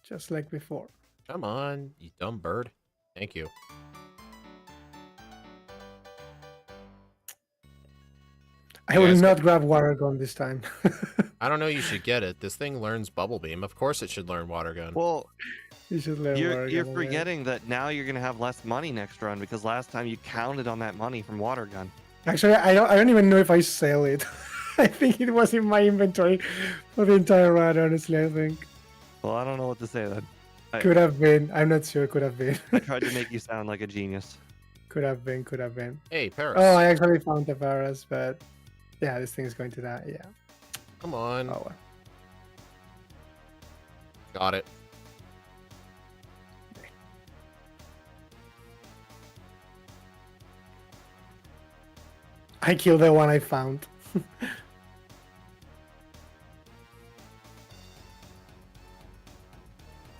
Just like before. Come on, you dumb bird. Thank you. I You will guys not grab Water Gun this time. I don't know, you should get it. This thing learns Bubble Beam. Of course it should learn Water Gun. Well, You should learn water You're gun. forgetting that now you're gonna have less money next run because last time you counted on that money from water gun. Actually, I don't even know if I sell it. I think it was in my inventory for the entire run. Honestly, I think Well, I don't know what to say then. could have been. I'm not sure. Could have been. I tried to make you sound like a genius. Could have been. Could have been. Hey, Paris. Oh, I actually found the Paras, but yeah, this thing is going to die. Yeah. Come on. Oh. Well. Got it. I killed the one I found.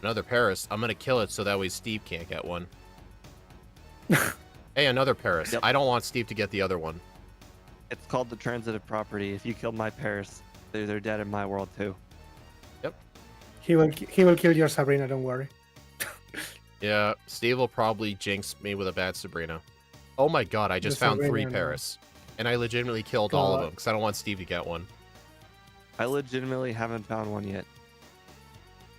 Another Paris. I'm gonna kill it so that way Steve can't get one. Hey, another Paris. Yep. I don't want Steve to get the other one. It's called the transitive property. If you killed my Paris, they're dead in my world too. He will kill your Sabrina. Don't worry. Yeah, Steve will probably jinx me with a bad Sabrina. Oh my god, I just The found 3 Sabrina, no. Paris. And I legitimately killed all of God. them because I don't want Steve to get one. I legitimately haven't found one yet.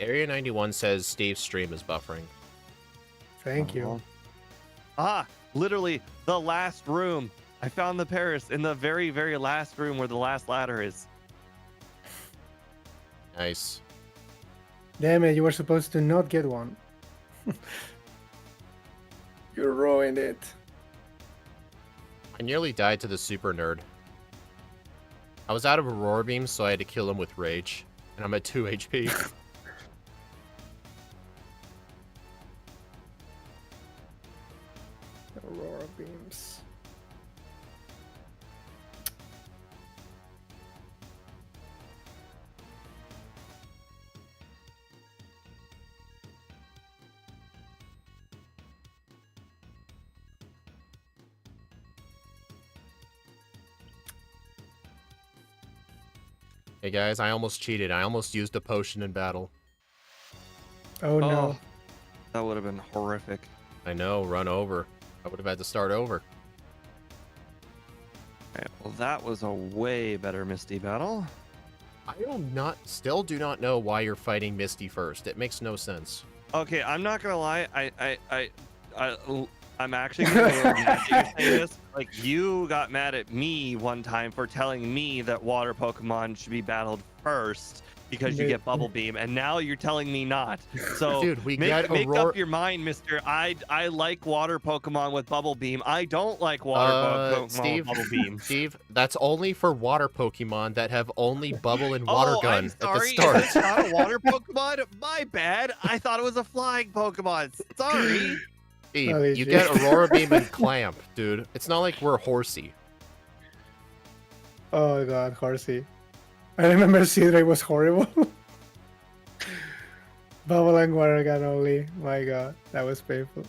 Area 91 says Steve's stream is buffering. Thank you. Ah, literally the last room. I found the Paris in the very, very last room where the last ladder is. Nice. Damn it! You were supposed to not get one. You ruined it. I nearly died to the super nerd. I was out of Aurora Beam, so I had to kill him with Rage. And I'm at 2 HP. Aurora beams. Hey guys, I almost cheated. I almost used a potion in battle. Oh no. Oh, that would have been horrific. I know, run over. I would have had to start over. Alright, well, that was a way better Misty battle. Still do not know why you're fighting Misty first. It makes no sense. Okay, I'm not gonna lie. I'm actually gonna be a little mad that you're saying this. Like, you got mad at me one time for telling me that water Pokemon should be battled first because you get Bubble Beam, and now you're telling me not. So, Dude, we make get make Aurora. up your mind, Mister. I like water Pokemon with Bubble Beam. I don't like water Pokemon Steve, with Bubble Beam. Steve, that's only for water Pokemon that have only Bubble and Water Oh, Gun I'm at the sorry. start. It's not a water Pokemon. My bad. I thought it was a flying Pokemon. Sorry. Steve, Holy you shit. get Aurora Beam and Clamp, dude. It's not like we're horsey. Oh god, Horsey. I remember Sidra was horrible. Bubble and water gun only. My god, that was painful.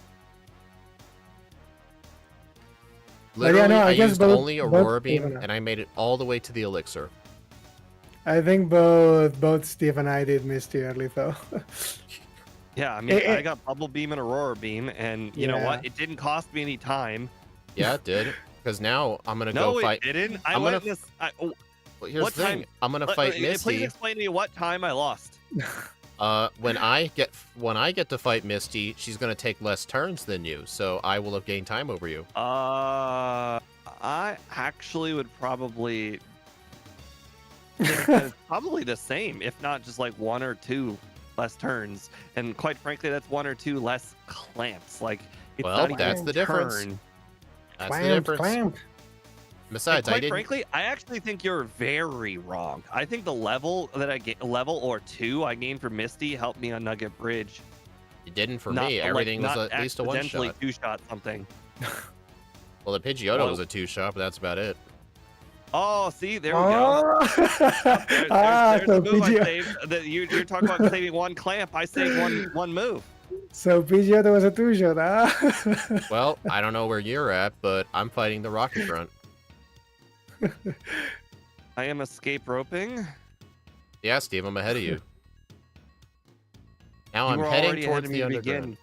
Literally, yeah, no, I I guess used both- only both Aurora Steve Beam, and I. and I made it all the way to the Elixir. I think both Steve and I did Misty early though. Yeah, I mean, Eh, eh. I got Bubble Beam and Aurora Beam, and you know what? Yeah. It didn't cost me any time. Yeah, it did. Because now I'm gonna No, go it fight. didn't. I I'm went gonna- this. Oh, Well, here's what the thing. time- I'm gonna fight please Misty. explain to me what time I lost. When I get to fight Misty, she's gonna take less turns than you, so I will have gained time over you. I actually would probably think that it's probably the same, if not just like 1 or 2 less turns. And quite frankly, that's 1 or 2 less clamps. Like, it's Well, not even that's a the difference. turn. That's the Clamp, difference. clamp. Besides, And I quite didn't. frankly, I actually think you're very wrong. I think the level that I get, level or 2 I gained for Misty helped me on Nugget Bridge. You didn't for Not, me. like, Everything was not at least a one accidentally shot. 2-shot something. Well, the Pidgeotto Well- was a 2-shot, but that's about it. Oh, see, there we go. Oh. There's So a move I Pidgeotto, saved. That you're talking about saving 1 clamp. I saved one move. so Pidgeotto was a 2-shot, huh? Well, I don't know where you're at, but I'm fighting the Rocket Grunt. I am escape roping. Yeah, Steve, I'm ahead of you. Now You I'm were heading already ahead towards of the me to underground. begin.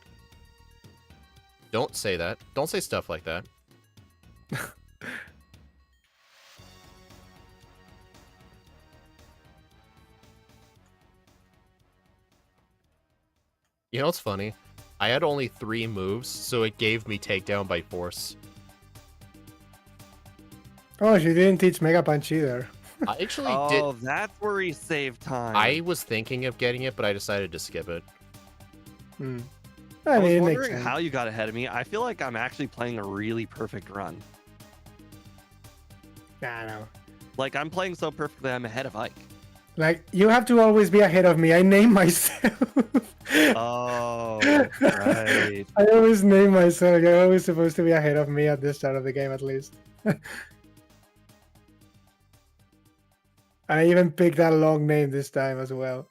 Don't say that. Don't say stuff like that. You know what's funny? I had only 3 moves, so it gave me takedown by force. Oh, she didn't teach Mega Punch either. I actually Oh, that's where he saved time. I was thinking of getting it, but I decided to skip it. Hmm. I I was mean, it makes wondering sense. how you got ahead of me. I feel like I'm actually playing a really perfect run. Nah, no. Like I'm playing so perfectly, I'm ahead of Ike. Like, you have to always be ahead of me. I name myself. Oh, right. I always name myself. You're always supposed to be ahead of me at the start of the game, at least. I even picked that long name this time as well.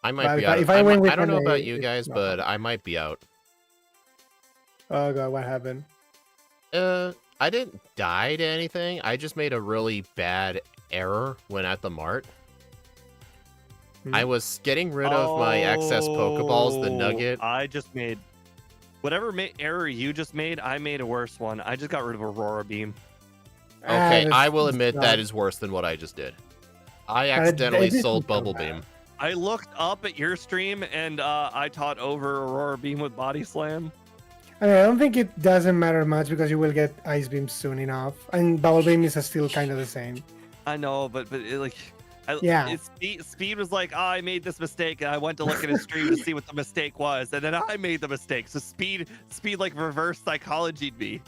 I might But be if out. I- if I win with I don't an know A, about you it's guys, not but fun. I might be out. Oh god, what happened? I didn't die to anything. I just made a really bad error when at the mart. I was getting rid of my excess pokeballs, the nugget. I just made whatever error you just made. I made a worse one. I just got rid of Aurora Beam. Okay, that's- I will that's admit not- that is worse than what I just did. I it accidentally isn't sold so Bubble bad. Beam. I looked up at your stream and I taught over Aurora Beam with Body Slam. I mean, I don't think it doesn't matter much because you will get Ice Beam soon enough, and Bubble Beam is still kind of the same. I know, but it, like, Yeah. Speed was like, oh, I made this mistake, and I went to look at his stream to see what the mistake was, and then I made the mistake. So Speed like reverse psychologied me.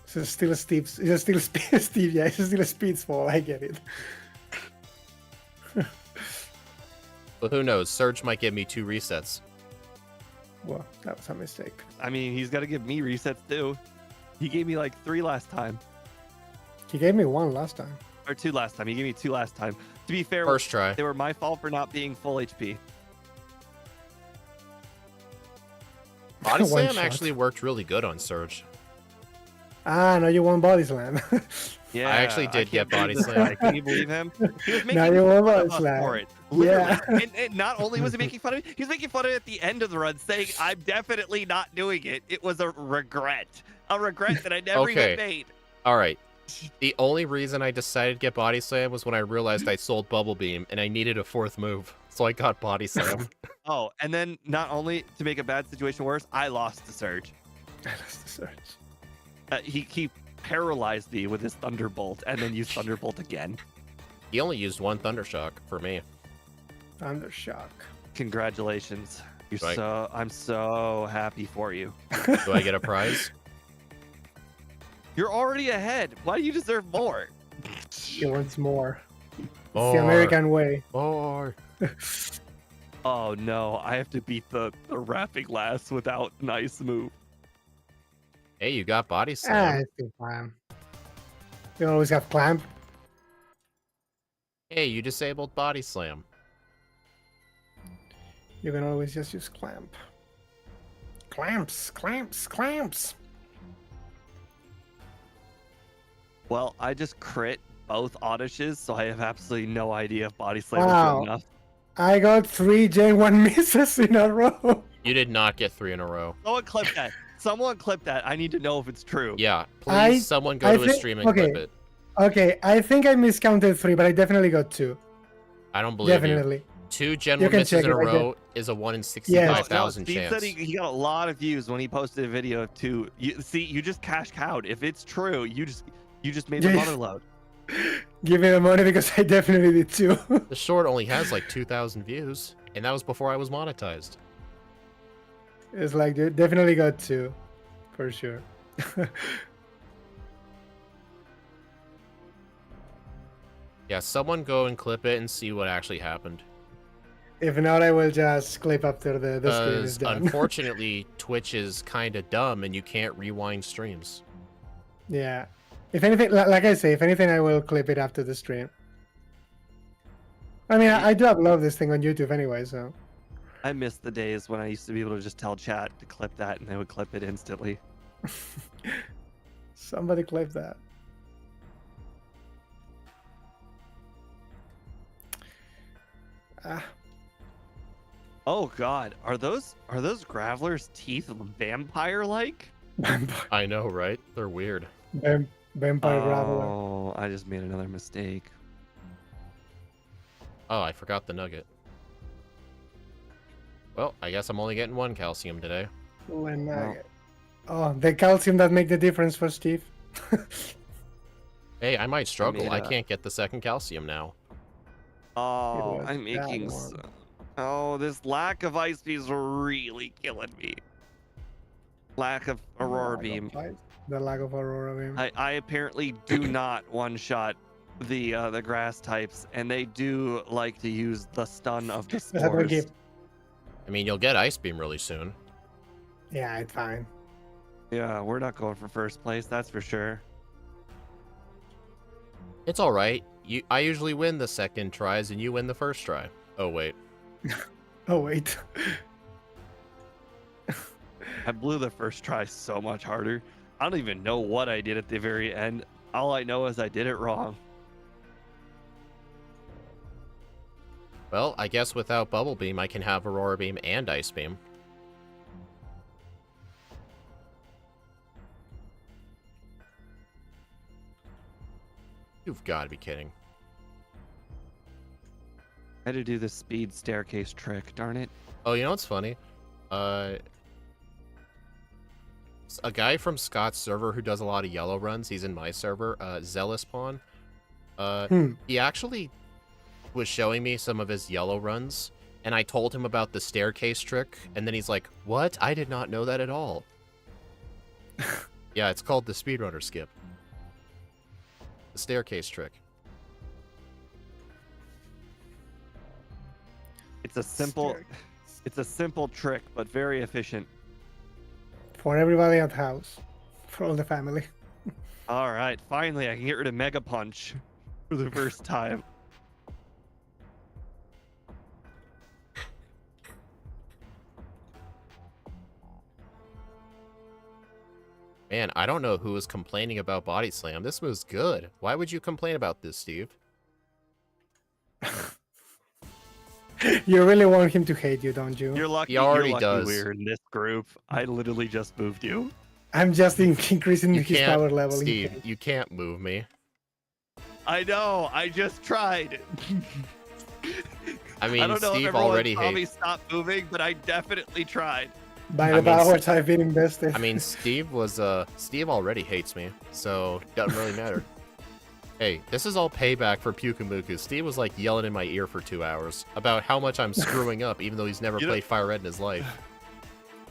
So it's still Steve's. It's still Steve. Yeah, it's still a Speed's fault. I get it. But who knows? Surge might give me 2 resets. Well, that was a mistake. I mean, he's got to give me resets too. He gave me like 3 last time, He gave me 1 last time. or 2 last time. He gave me 2 last time. To be fair, First try. they were my fault for not being full HP. Body One Slam shot. actually worked really good on Surge. Ah, no, you won Body Slam. Yeah, actually did can't get Body believe this Slam. guy. Can you believe him? He was Now making you won fun Body of us Slam. for it. Literally. Yeah. And not only was he making fun of me, he was making fun of it at the end of the run, saying, I'm definitely not doing it. It was a regret. A regret that I never Okay. even made. All right. The only reason I decided to get Body Slam was when I realized I sold Bubble Beam and I needed a 4th move. So I got Body Slam. Oh, and then not only to make a bad situation worse, I lost to Surge. That's the search. He paralyzed me with his Thunderbolt and then used Thunderbolt again. He only used 1 Thundershock for me. Thundershock. Congratulations. Right. I'm so happy for you. Do I get a prize? You're already ahead. Why do you deserve more? He wants more. It's More. the American way. More. Oh no, I have to beat the wrapping last without nice move. Hey, you got Body Ah, Slam. it's still fine. You always have Clamp. Hey, you disabled Body Slam. You can always just use Clamp. Clamps, clamps, clamps. Well, I just crit both Odyshes, so I have absolutely no idea if Body Slam was Wow. good enough. I got 3 J1 misses in a row. You did not get 3 in a row. Someone clip that. Someone clip that. I need to know if it's true. Yeah, please, I- someone go I to his think- stream and okay. clip it. Okay, I think I miscounted 3, but I definitely got 2. I don't believe you. Definitely. 2 general can misses check in a it, I row is a 1 in No, 65,000 Steve chance. said he got a lot of views when he posted a video of 2. You just cash cowed. If it's true, you just made the Yeah. mother load. Give me the money because I definitely did 2. The short only has like 2,000 views, and that was before I was monetized. It's like, dude, definitely got 2. For sure. Yeah, someone go and clip it and see what actually happened. If not, I will just clip after the stream is Because done. unfortunately, Twitch is kind of dumb and you can't rewind streams. Yeah. If anything, like I say, if anything, I will clip it after the stream. I mean, I do upload this thing on YouTube anyway, so. I miss the days when I used to be able to just tell chat to clip that and they would clip it instantly. Somebody clip that. Ah, Oh god, are those Graveler's teeth vampire like? I know, right? They're weird. Vampire Graveler. Oh, I just made another mistake. Oh, I forgot the nugget. Well, I guess I'm only getting 1 calcium today. When Well. oh, the calcium that make the difference for Steve. Hey, I might struggle. made I a- can't get the 2nd calcium now. Oh, was I'm that making. one. Oh, this lack of ice beams are really killing me. Lack of aurora beam. The lack of aurora beam. I apparently do not one-shot the grass types, and they do like to use the stun of the Is that what spores. give? I mean, you'll get Ice Beam really soon. Yeah, it's fine. Yeah, we're not going for first place, that's for sure. It's alright. I usually win the 2nd tries and you win the 1st try. Oh, wait. Oh wait. I blew the first try so much harder. I don't even know what I did at the very end. All I know is I did it wrong. Well, I guess without Bubble Beam, I can have Aurora Beam and Ice Beam. You've got to be kidding. I had to do the speed staircase trick, darn it. Oh, you know what's funny? A guy from Scott's server who does a lot of yellow runs, he's in my server, Zealous Pawn. He actually was showing me some of his yellow runs, and I told him about the staircase trick, and then he's like, "What? I did not know that at all." Yeah, it's called the speedrunner skip. The staircase trick. It's a simple trick, but very efficient. For everybody at house. For all the family. All right, finally I can get rid of Mega Punch for the first time. Man, I don't know who was complaining about Body Slam. This was good. Why would you complain about this, Steve? You really want him to hate you, don't you? You're lucky. He already you're lucky does. we're in this group. I literally just moved you. I'm just increasing You his can't, power level. Steve, you can't move me. I know. I just tried. I mean, I don't know if Steve everyone already saw me hates... stop moving, but I definitely tried. By I the mean, powers I've been invested. I mean, Steve already hates me, so doesn't really matter. Hey, this is all payback for Pukumuku. Steve was like yelling in my ear for 2 hours about how much I'm screwing up, even though he's never You know- played Fire Red in his life.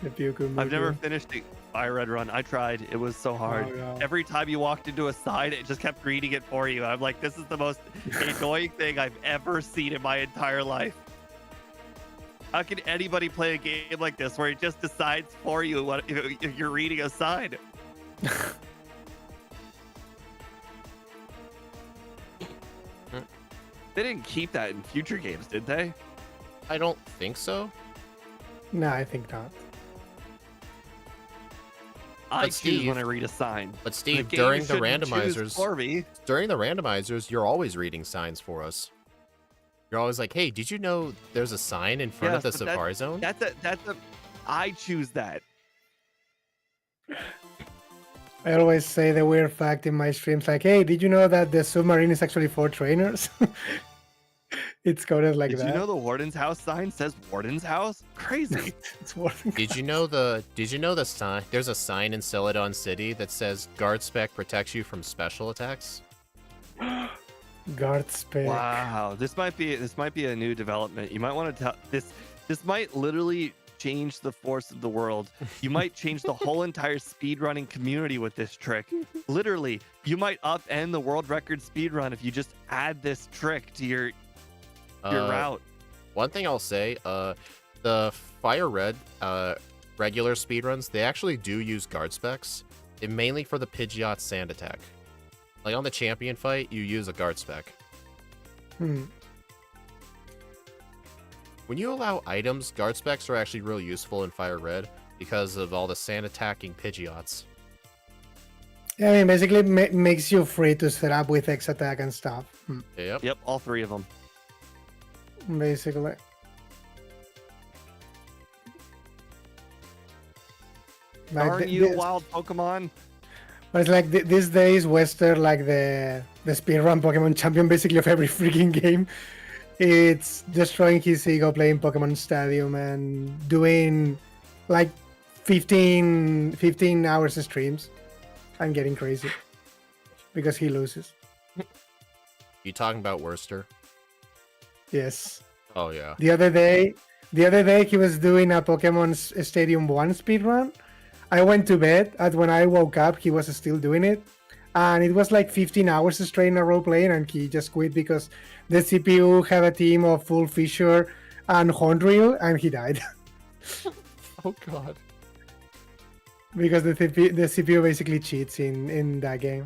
If you could I've move never him. finished a Fire Red run. I tried. It was so hard. Oh, no. Every time you walked into a side, it just kept reading it for you. I'm like, this is the most annoying thing I've ever seen in my entire life. How can anybody play a game like this where it just decides for you what if you're reading a side? They didn't keep that in future games, did they? I don't think so. No, I think not. I choose Steve- when I read a sign. But The Steve, game during the shouldn't choose randomizers, for me. you're always reading signs for us. You're always like, "Hey, did you know there's a sign in front of the Yes, but that- Safari Zone?" That's a. I choose that. I always say the weird fact in my streams, like, "Hey, did you know that the submarine is actually for trainers?" It's coded like Did that. you know the Warden's House sign says Warden's House? Crazy. It's working. Did you know the sign? There's a sign in Celadon City that says guard spec protects you from special attacks. Guard spec. Wow, this might be a new development. You might want to tell this. This might literally change the force of the world. You might change the whole entire speedrunning community with this trick. Literally, you might upend the world record speedrun if you just add this trick to your route. One thing I'll say, the Fire Red regular speedruns, they actually do use guard specs, and mainly for the Pidgeot sand attack. Like on the champion fight, you use a guard spec. When you allow items, guard specs are actually really useful in Fire Red because of all the sand attacking Pidgeots. Yeah, I mean, basically makes you free to set up with X attack and stuff. Yep. Yep, all three of them. Basically. Like Darn you, wild Pokemon. But it's like these days, Wester, like the speedrun Pokemon champion basically of every freaking game, It's destroying his ego playing Pokemon Stadium and doing like 15 hours streams and getting crazy because he loses. You talking about Worcester? Yes. Oh yeah. The other day he was doing a Pokemon Stadium 1 speedrun. I went to bed, and when I woke up, he was still doing it. And it was like 15 hours straight in a row playing, and he just quit because the CPU had a team of Full Fisher and Hondrill, and he died. Oh god. Because the CPU basically cheats in that game.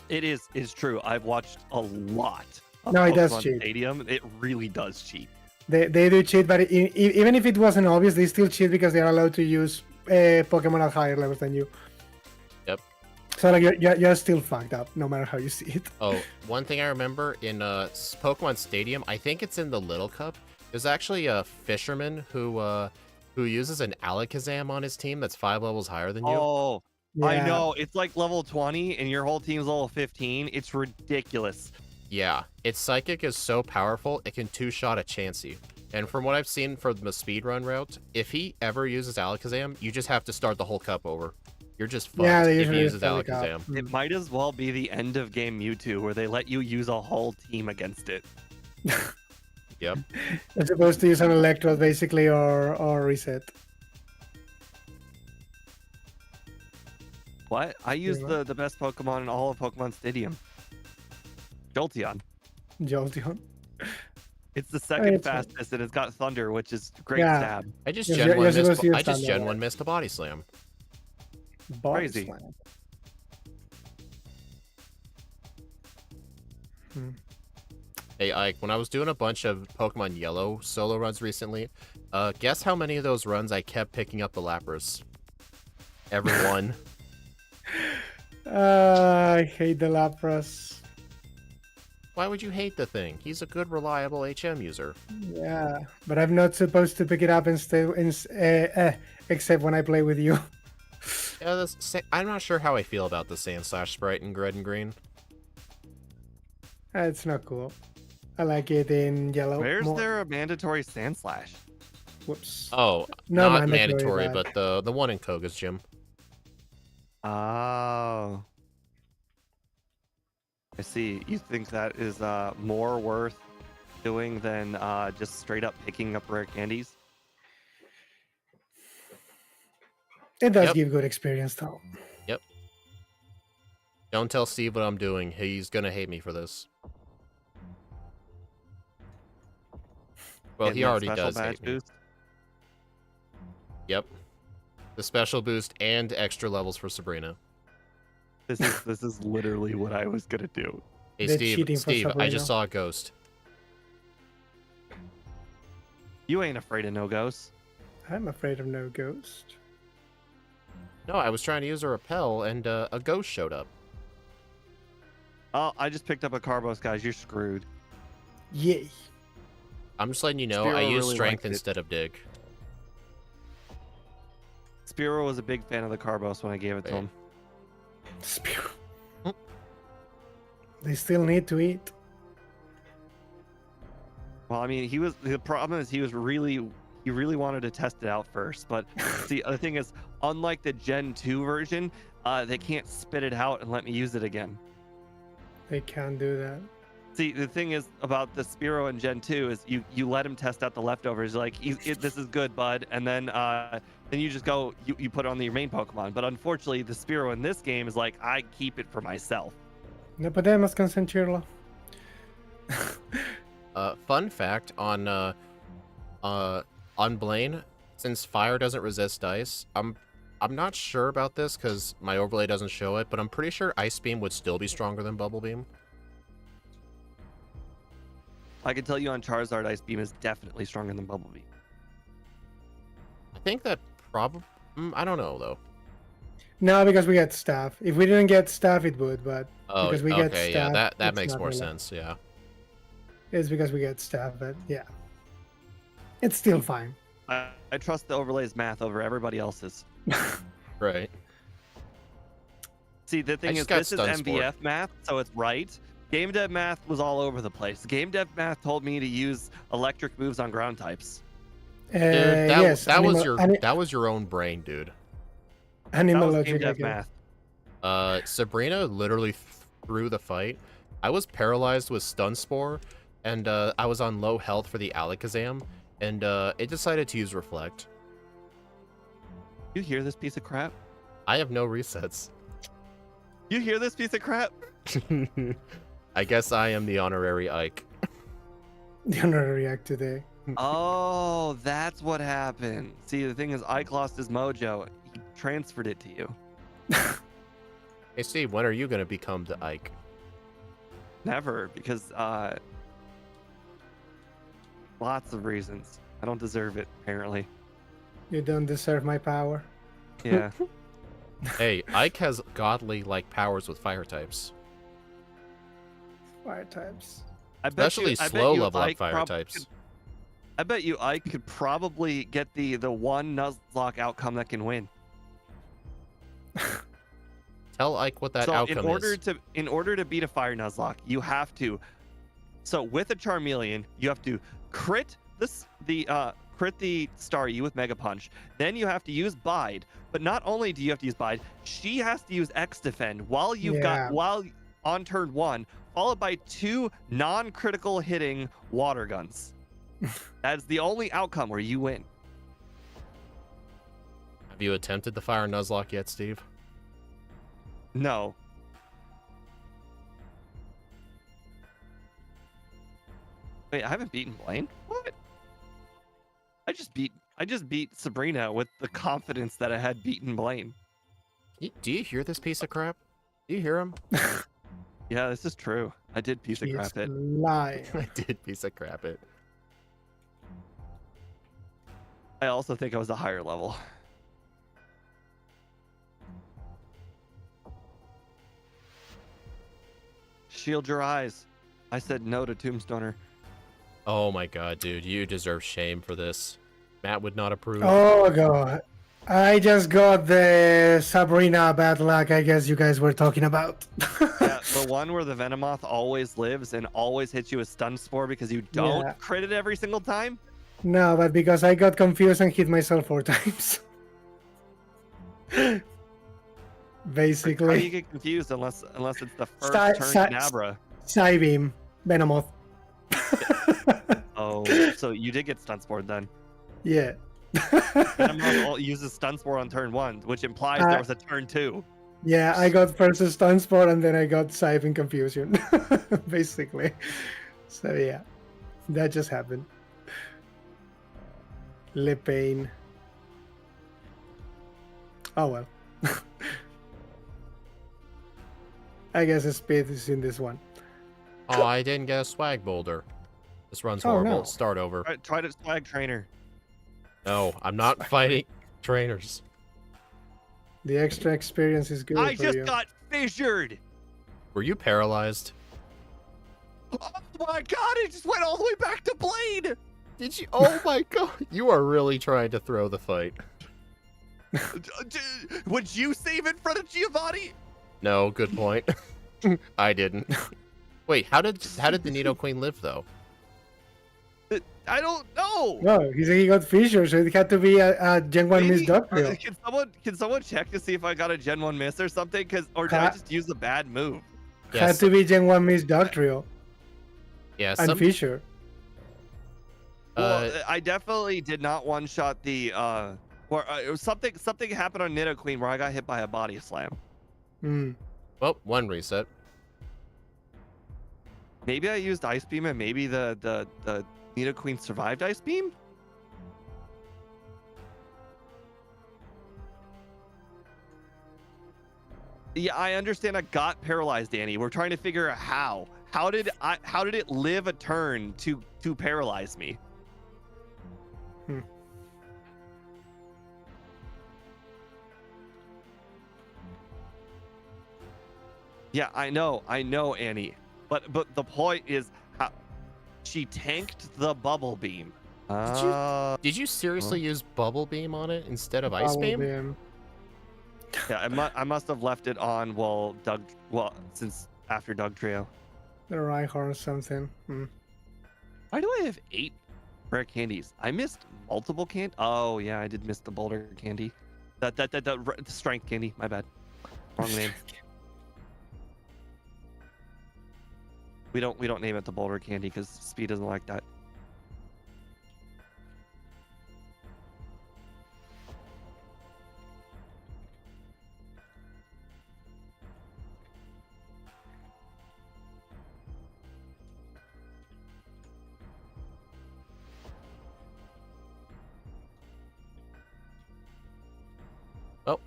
It is true. I've watched a lot of No, it does Pokemon cheat. Stadium. It really does cheat. They do cheat, but even if it wasn't obvious, they still cheat because they're allowed to use Pokemon at higher levels than you. Yep. So like you're still fucked up, no matter how you see it. Oh, one thing I remember in Pokemon Stadium, I think it's in the Little Cup. There's actually a fisherman who uses an Alakazam on his team that's 5 levels higher than you. Oh, Yeah. I know. It's like level 20 and your whole team's level 15. It's ridiculous. Yeah, its psychic is so powerful it can 2-shot a Chansey. And from what I've seen for the speedrun route, if he ever uses Alakazam, you just have to start the whole cup over. You're just fucked Yeah, they if he usually uses start the cup. Alakazam. It might as well be the end of game Mewtwo where they let you use a whole team against it. Yep. You're supposed to use an Electrode basically or reset. What? I used what? the best Pokemon in all of Pokemon Stadium. Jolteon. Jolteon. It's the second it's fine. fastest and it's got Thunder, which is great Yeah. stab. I just Yes, Gen you're 1 supposed missed, to use I just Thunder, Gen right? 1 missed a Body Slam. Body Crazy. Slam. Hmm. Hey, Ike, when I was doing a bunch of Pokemon Yellow solo runs recently, guess how many of those runs I kept picking up the Lapras? Every one. I hate the Lapras. Why would you hate the thing? He's a good, reliable HM user. Yeah, but I'm not supposed to pick it up and stay except when I play with you. Yeah, I'm not sure how I feel about the Sandslash sprite in red and green. It's not cool. I like it in yellow. Where's more. there a mandatory Sandslash? Whoops. Oh, No not mandatory, mandatory, but the one in Koga's gym. Oh. I see. You think that is more worth doing than just straight up picking up rare candies? It does Yep. give good experience though. Yep. Don't tell Steve what I'm doing. He's gonna hate me for this. Well, Getting he that already special does badge hate me. boost? Yep. The special boost and extra levels for Sabrina. This is literally what I was gonna do. Hey, They're cheating for Steve, I just Sabrina. saw a ghost. You ain't afraid of no ghosts. I'm afraid of no ghost. No, I was trying to use a repel, and a ghost showed up. Oh, I just picked up a Carbos, guys. You're screwed. Yay. I'm just letting you know, Spiro I use really strength liked it. instead of dig. Spiro was a big fan of the Carbos when I gave it to Wait. him. Spew. Hmm. They still need to eat. Well, I mean, the problem is he really wanted to test it out first. But see, the thing is, unlike the Gen 2 version, they can't spit it out and let me use it again. They can't do that. See, the thing is about the Spiro in Gen 2 is you let him test out the leftovers. Like, this is good, bud. And then you just go, you put it on your main Pokemon. But unfortunately, the Spiro in this game is like, I keep it for myself. No podemos consentirlo. Fun fact on Blaine, since fire doesn't resist ice, I'm not sure about this because my overlay doesn't show it, but I'm pretty sure Ice Beam would still be stronger than Bubble Beam. I can tell you on Charizard, Ice Beam is definitely stronger than Bubble Beam. I think that probably... I don't know, though. No, because we get staff. If we didn't get staff, it would, but Oh, because we get okay, staff, yeah, that it's makes not more really. sense, yeah. It's because we get staff, but yeah. It's still fine. I trust the overlay's math over everybody else's. Right. See, the thing is, just got this is stun sport. MVF math, so it's right. Game dev math was all over the place. Game dev math told me to use electric moves on ground types. Dude, Yes, that was your own brain, dude. animal That was game logic, I dev guess. math. Sabrina literally threw the fight. I was paralyzed with stun spore, and I was on low health for the Alakazam, and it decided to use reflect. You hear this piece of crap? I have no resets. You hear this piece of crap? I guess I am the honorary Ike. The honorary act today. Oh, that's what happened. See, the thing is, Ike lost his mojo. He transferred it to you. Hey Steve, when are you gonna become the Ike? Never, because lots of reasons. I don't deserve it, apparently. You don't deserve my power. Yeah. Hey, Ike has godly-like powers with fire types. Fire types. Especially slow level up fire types. I bet you Ike could probably get the one Nuzlocke outcome that can win. Tell Ike what that So outcome is. in order to beat a fire Nuzlocke, you have to. So with a Charmeleon, you have to crit crit the Staryu with Mega Punch. Then you have to use Bide. But not only do you have to use Bide, she has to use X Defend while on turn 1, followed by 2 non-critical hitting water guns. That's the only outcome where you win. Have you attempted the fire Nuzlocke yet, Steve? No. Wait, I haven't beaten Blaine? What? I just beat Sabrina with the confidence that I had beaten Blaine. Do you hear this piece of crap? Do you hear him? Yeah, this is true. I did piece of crap it. Lying. I did piece of crap it. I also think I was a higher level. Shield your eyes. I said no to Tombstoner. Oh my god, dude, you deserve shame for this. Matt would not approve. Oh god. I just got the Sabrina bad luck I guess you guys were talking about. Yeah, the one where the Venomoth always lives and always hits you with Stun Spore because you don't Yeah. crit it every single time? No, but because I got confused and hit myself 4 times. How do you Basically. get confused unless it's the first Psy- turn Canabra? Psybeam. Venomoth. Oh, so you did get Stun Spore then. Yeah. Venomoth uses Stun Spore on turn 1, which implies there was a turn 2. Yeah, I got first a stun spot and then I got Psybeam confusion. Basically. So yeah. That just happened. Lip pain. Oh well. I guess the speed is in this one. Oh, I didn't get a swag boulder. This run's Oh, horrible. no. Start over. Try to swag trainer. No, I'm not fighting trainers. The extra experience is good I for just you. got fissured. Were you paralyzed? Oh my god, it just went all the way back to Blade. Did you? Oh my god. You are really trying to throw the fight. Would you save in front of Giovanni? No, good point. I didn't. Wait, how did the Nidoqueen live though? I don't know. No, he got fissured, so it had to be a Gen 1 Maybe- missed Dugtrio. Can someone check to see if I got a Gen 1 miss or something? Or did I just use a bad move? Had Yes. to be Gen 1 missed Dugtrio Yeah. and Fissure. Well, I definitely did not one-shot the it was something happened on Nidoqueen where I got hit by a body slam. Hmm. Well, one reset. Maybe I used Ice Beam and maybe the Nidoqueen survived Ice Beam? Yeah, I understand I got paralyzed, Danny. We're trying to figure out how. How did it live a turn to paralyze me? Yeah, I know, Annie. But the point is how she tanked the bubble beam. Did you seriously use Bubble Beam on it instead of Ice Beam? Yeah, I must have left it on since after Doug Trio. The Rhyhorn or something. Why do I have 8 rare candies? I missed multiple candy. Oh yeah, I did miss the boulder candy. The strength candy. My bad. Wrong name. We don't name it the boulder candy because Speed doesn't like that. Oh.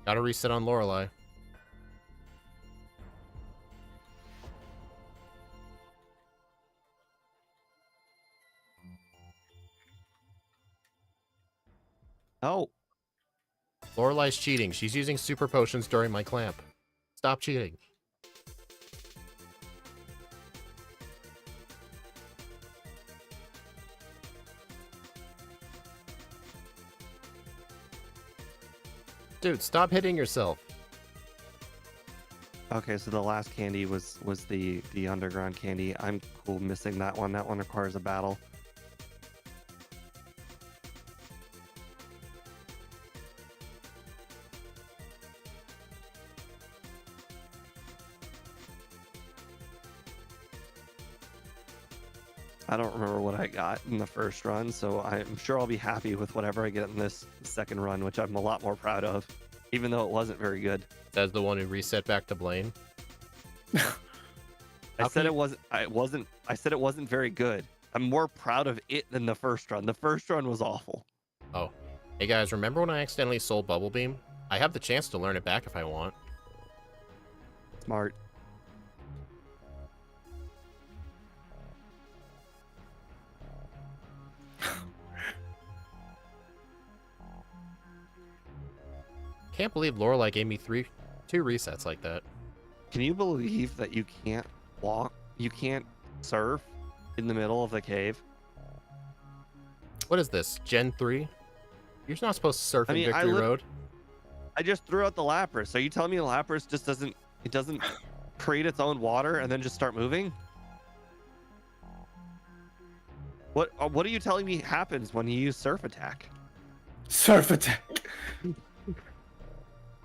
Gotta reset on Lorelei. Oh, Lorelei's cheating. She's using super potions during my clamp. Stop cheating. Dude, stop hitting yourself. okay. So the last candy was the underground candy. I'm cool missing that one. That one requires a battle. I don't remember what I got in the first run, so I'm sure I'll be happy with whatever I get in this second run, which I'm a lot more proud of, even though it wasn't very good. Says the one who reset back to Blaine. I said it wasn't very good. I'm more proud of it than the first run. The first run was awful. Oh. Hey guys, remember when I accidentally sold Bubble Beam? I have the chance to learn it back if I want. Smart. Can't believe Lorelei gave me 2 resets like that. Can you believe that you can't walk, you can't surf in the middle of the cave? What is this? Gen 3? You're not supposed to surf I in mean, Victory Road. I just threw out the Lapras. Are you telling me the Lapras just doesn't create its own water and then just start moving? What are you telling me happens when you use Surf Attack? Surf attack.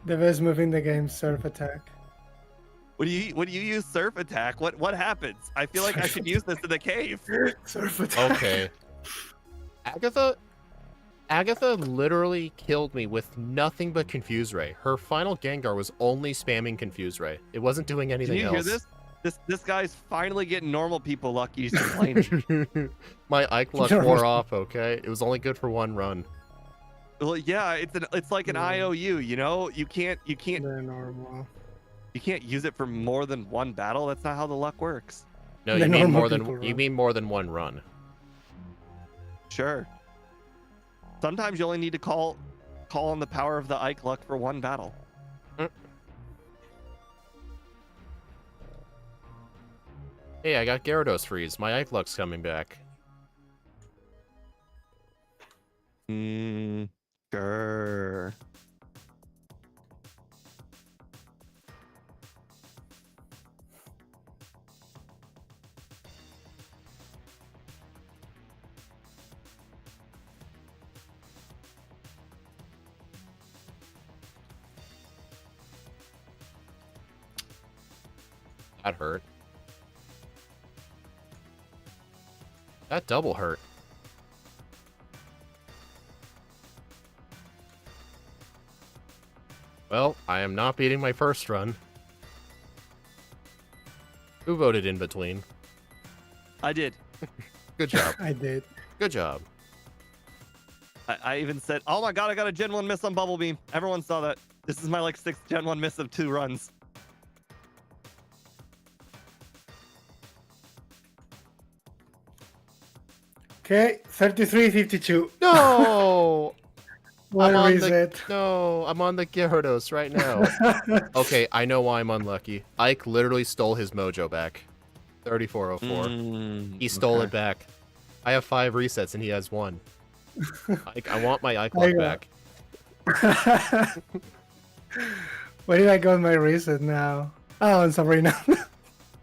The best move in the game, surf attack. When you use Surf Attack, what happens? I feel like I should use this in the cave. Surf attack. Okay. Agatha literally killed me with nothing but Confuse Ray. Her final Gengar was only spamming Confuse Ray. It wasn't doing Can anything you else. hear this? This guy's finally getting normal people lucky. He's complaining. My Ike luck wore off, okay? It was only good for 1 run. Well, yeah, it's like an IOU. You know, you can't They're normal. you can't use it for more than 1 battle. That's not how the luck works. No, The you mean normal more than people you run. mean more than 1 run. Sure. Sometimes you only need to call on the power of the Ike luck for 1 battle. Hey, I got Gyarados freeze. My Ike luck's coming back. Sure. That hurt. That double hurt. Well, I am not beating my first run. Who voted in between? I did. Good job. I did. Good job. I even said, oh my god, I got a Gen 1 miss on Bubble Beam. Everyone saw that. This is my like 6th Gen 1 miss of 2 runs. Okay, 33-52. No! One I'm on reset. No, I'm on the Gyarados right now. Okay, I know why I'm unlucky. Ike literally stole his mojo back. 3404. He stole it back. I have 5 resets and he has 1. Ike, I want my Ike luck back. Where did I go with my reset now? Oh, on Sabrina.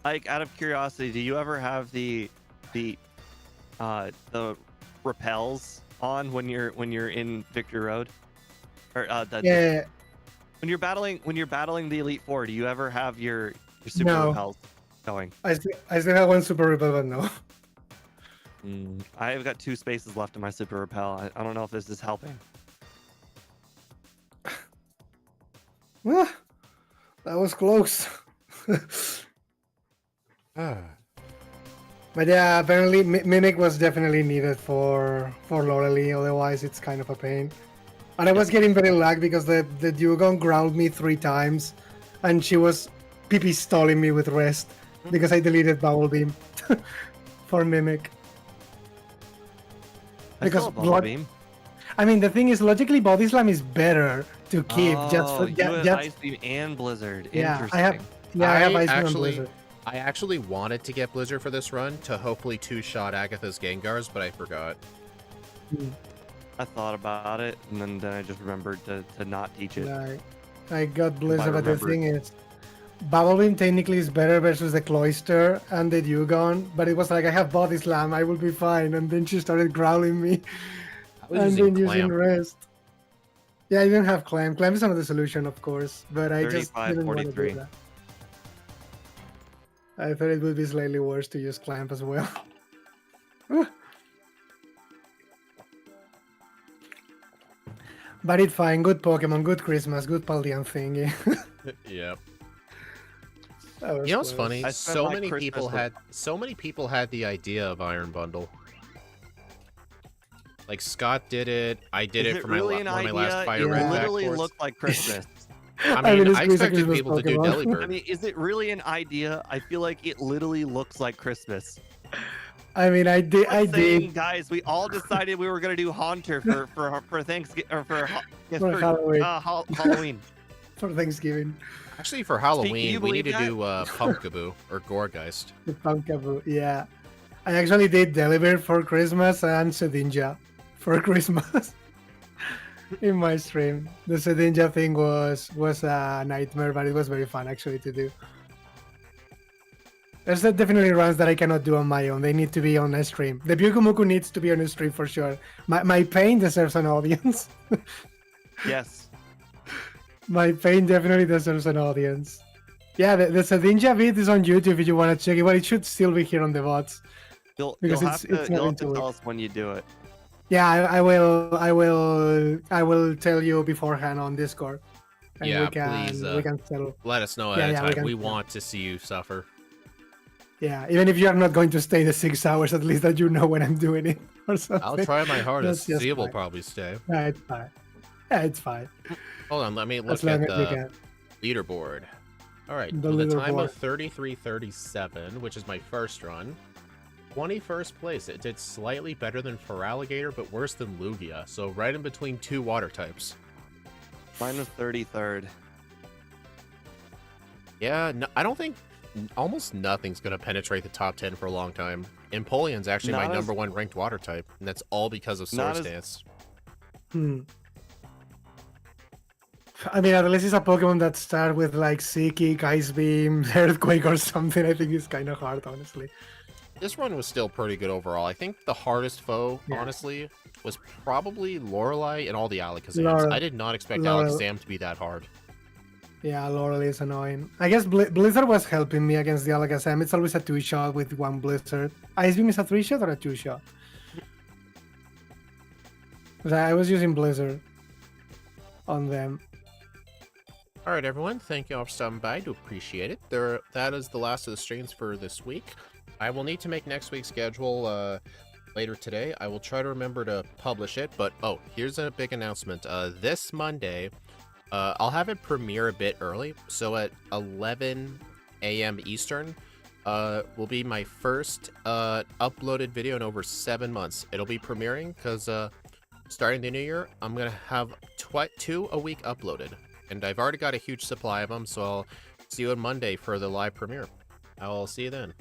Like, out of curiosity, do you ever have the repels on when you're in Victory Road, or Yeah, when you're battling the Elite Four? Do you ever have your super no. repels going? I still have one super repel, but no. I've got 2 spaces left in my super repel. I don't know if this is helping. Ah, that was close. But yeah, apparently Mimic was definitely needed for Lorelei, otherwise it's kind of a pain. And I was getting very lag because the Dugong growled me 3 times, and she was PP stalling me with rest because I deleted Bubble Beam for Mimic. I still have Bubble Beam. I mean, the thing is, logically, Body Slam is better to keep just for you have just, Ice Beam and Blizzard. yeah. Interesting. I have Ice Beam and Blizzard. I actually wanted to get Blizzard for this run to hopefully 2-shot Agatha's Gengars, but I forgot. I thought about it, and then I just remembered to not teach it. I got Blizzard, but the thing is, Bubble Beam technically is better versus the Cloister and the Dugong, but it was like, I have Body Slam, I will be fine, and then she started growling me, and then using Rest. Yeah, I didn't have Clamp. Clamp is not the solution, of course, but I just didn't want to do that. I thought it would be slightly worse to use Clamp as well. But it's fine. Good Pokemon, good Christmas, good Paldean thingy. Yep. You know what's funny? So many people had the idea of Iron Bundle. Like Scott did it. I did it for one of my last Fire Red. It literally looked like Christmas. I mean, I expected people to do Delibird. I mean, is it really an idea? I feel like it literally looks like Christmas. I mean, I did. Guys, we all decided we were gonna do Haunter for Thanksgiving or for Halloween. Halloween. For Thanksgiving. Actually, for Halloween, we need to do Pumpkaboo or Goregeist. The Pumpkaboo, yeah. I actually did Delibird for Christmas and Sedinja for Christmas in my stream. The Sedinja thing was a nightmare, but it was very fun actually to do. There's definitely runs that I cannot do on my own. They need to be on a stream. The Byukumuku needs to be on a stream for sure. My pain deserves an audience. Yes. My pain definitely deserves an audience. Yeah, the Sedinja vid is on YouTube if you want to check it, but it should still be here on the VODs. You'll have to tell us when you do it. Yeah, I will tell you beforehand on Discord. And yeah, please. We can settle. Let us know ahead of time. We want to see you suffer. Yeah, even if you are not going to stay the 6 hours, at least that you know when I'm doing it or something. I'll try my hardest. Zia will probably stay. Yeah, it's fine. Yeah, it's fine. Hold on, let me look at the leaderboard. All right, with a time of 33:37, which is my first run. 21st place. It did slightly better than Feraligatr, but worse than Lugia. So right in between 2 water types. Mine was 33rd. Yeah, no, I don't think almost nothing's going to penetrate the top 10 for a long time. Empoleon's actually my number 1 ranked water type, and that's all because of Source Dance. I mean, at least it's a Pokemon that starts with like Psychic, Ice Beam, Earthquake or something. I think it's kind of hard, honestly. This run was still pretty good overall. I think the hardest foe, honestly, was probably Lorelei and all the Alakazams. I did not expect Alakazam to be that hard. Yeah, Lorelei is annoying. I guess Blizzard was helping me against the Alakazam. It's always a 2-shot with 1 Blizzard. Ice Beam is a 3-shot or a 2-shot? I was using Blizzard on them. All right, everyone. Thank you all for stopping by. I do appreciate it. That is the last of the streams for this week. I will need to make next week's schedule later today. I will try to remember to publish it. But, here's a big announcement. This Monday, I'll have it premiere a bit early. So at 11 a.m. Eastern will be my first uploaded video in over 7 months. It'll be premiering because starting the new year, I'm going to have 2 a week uploaded. And I've already got a huge supply of them, so I'll see you on Monday for the live premiere. I'll see you then.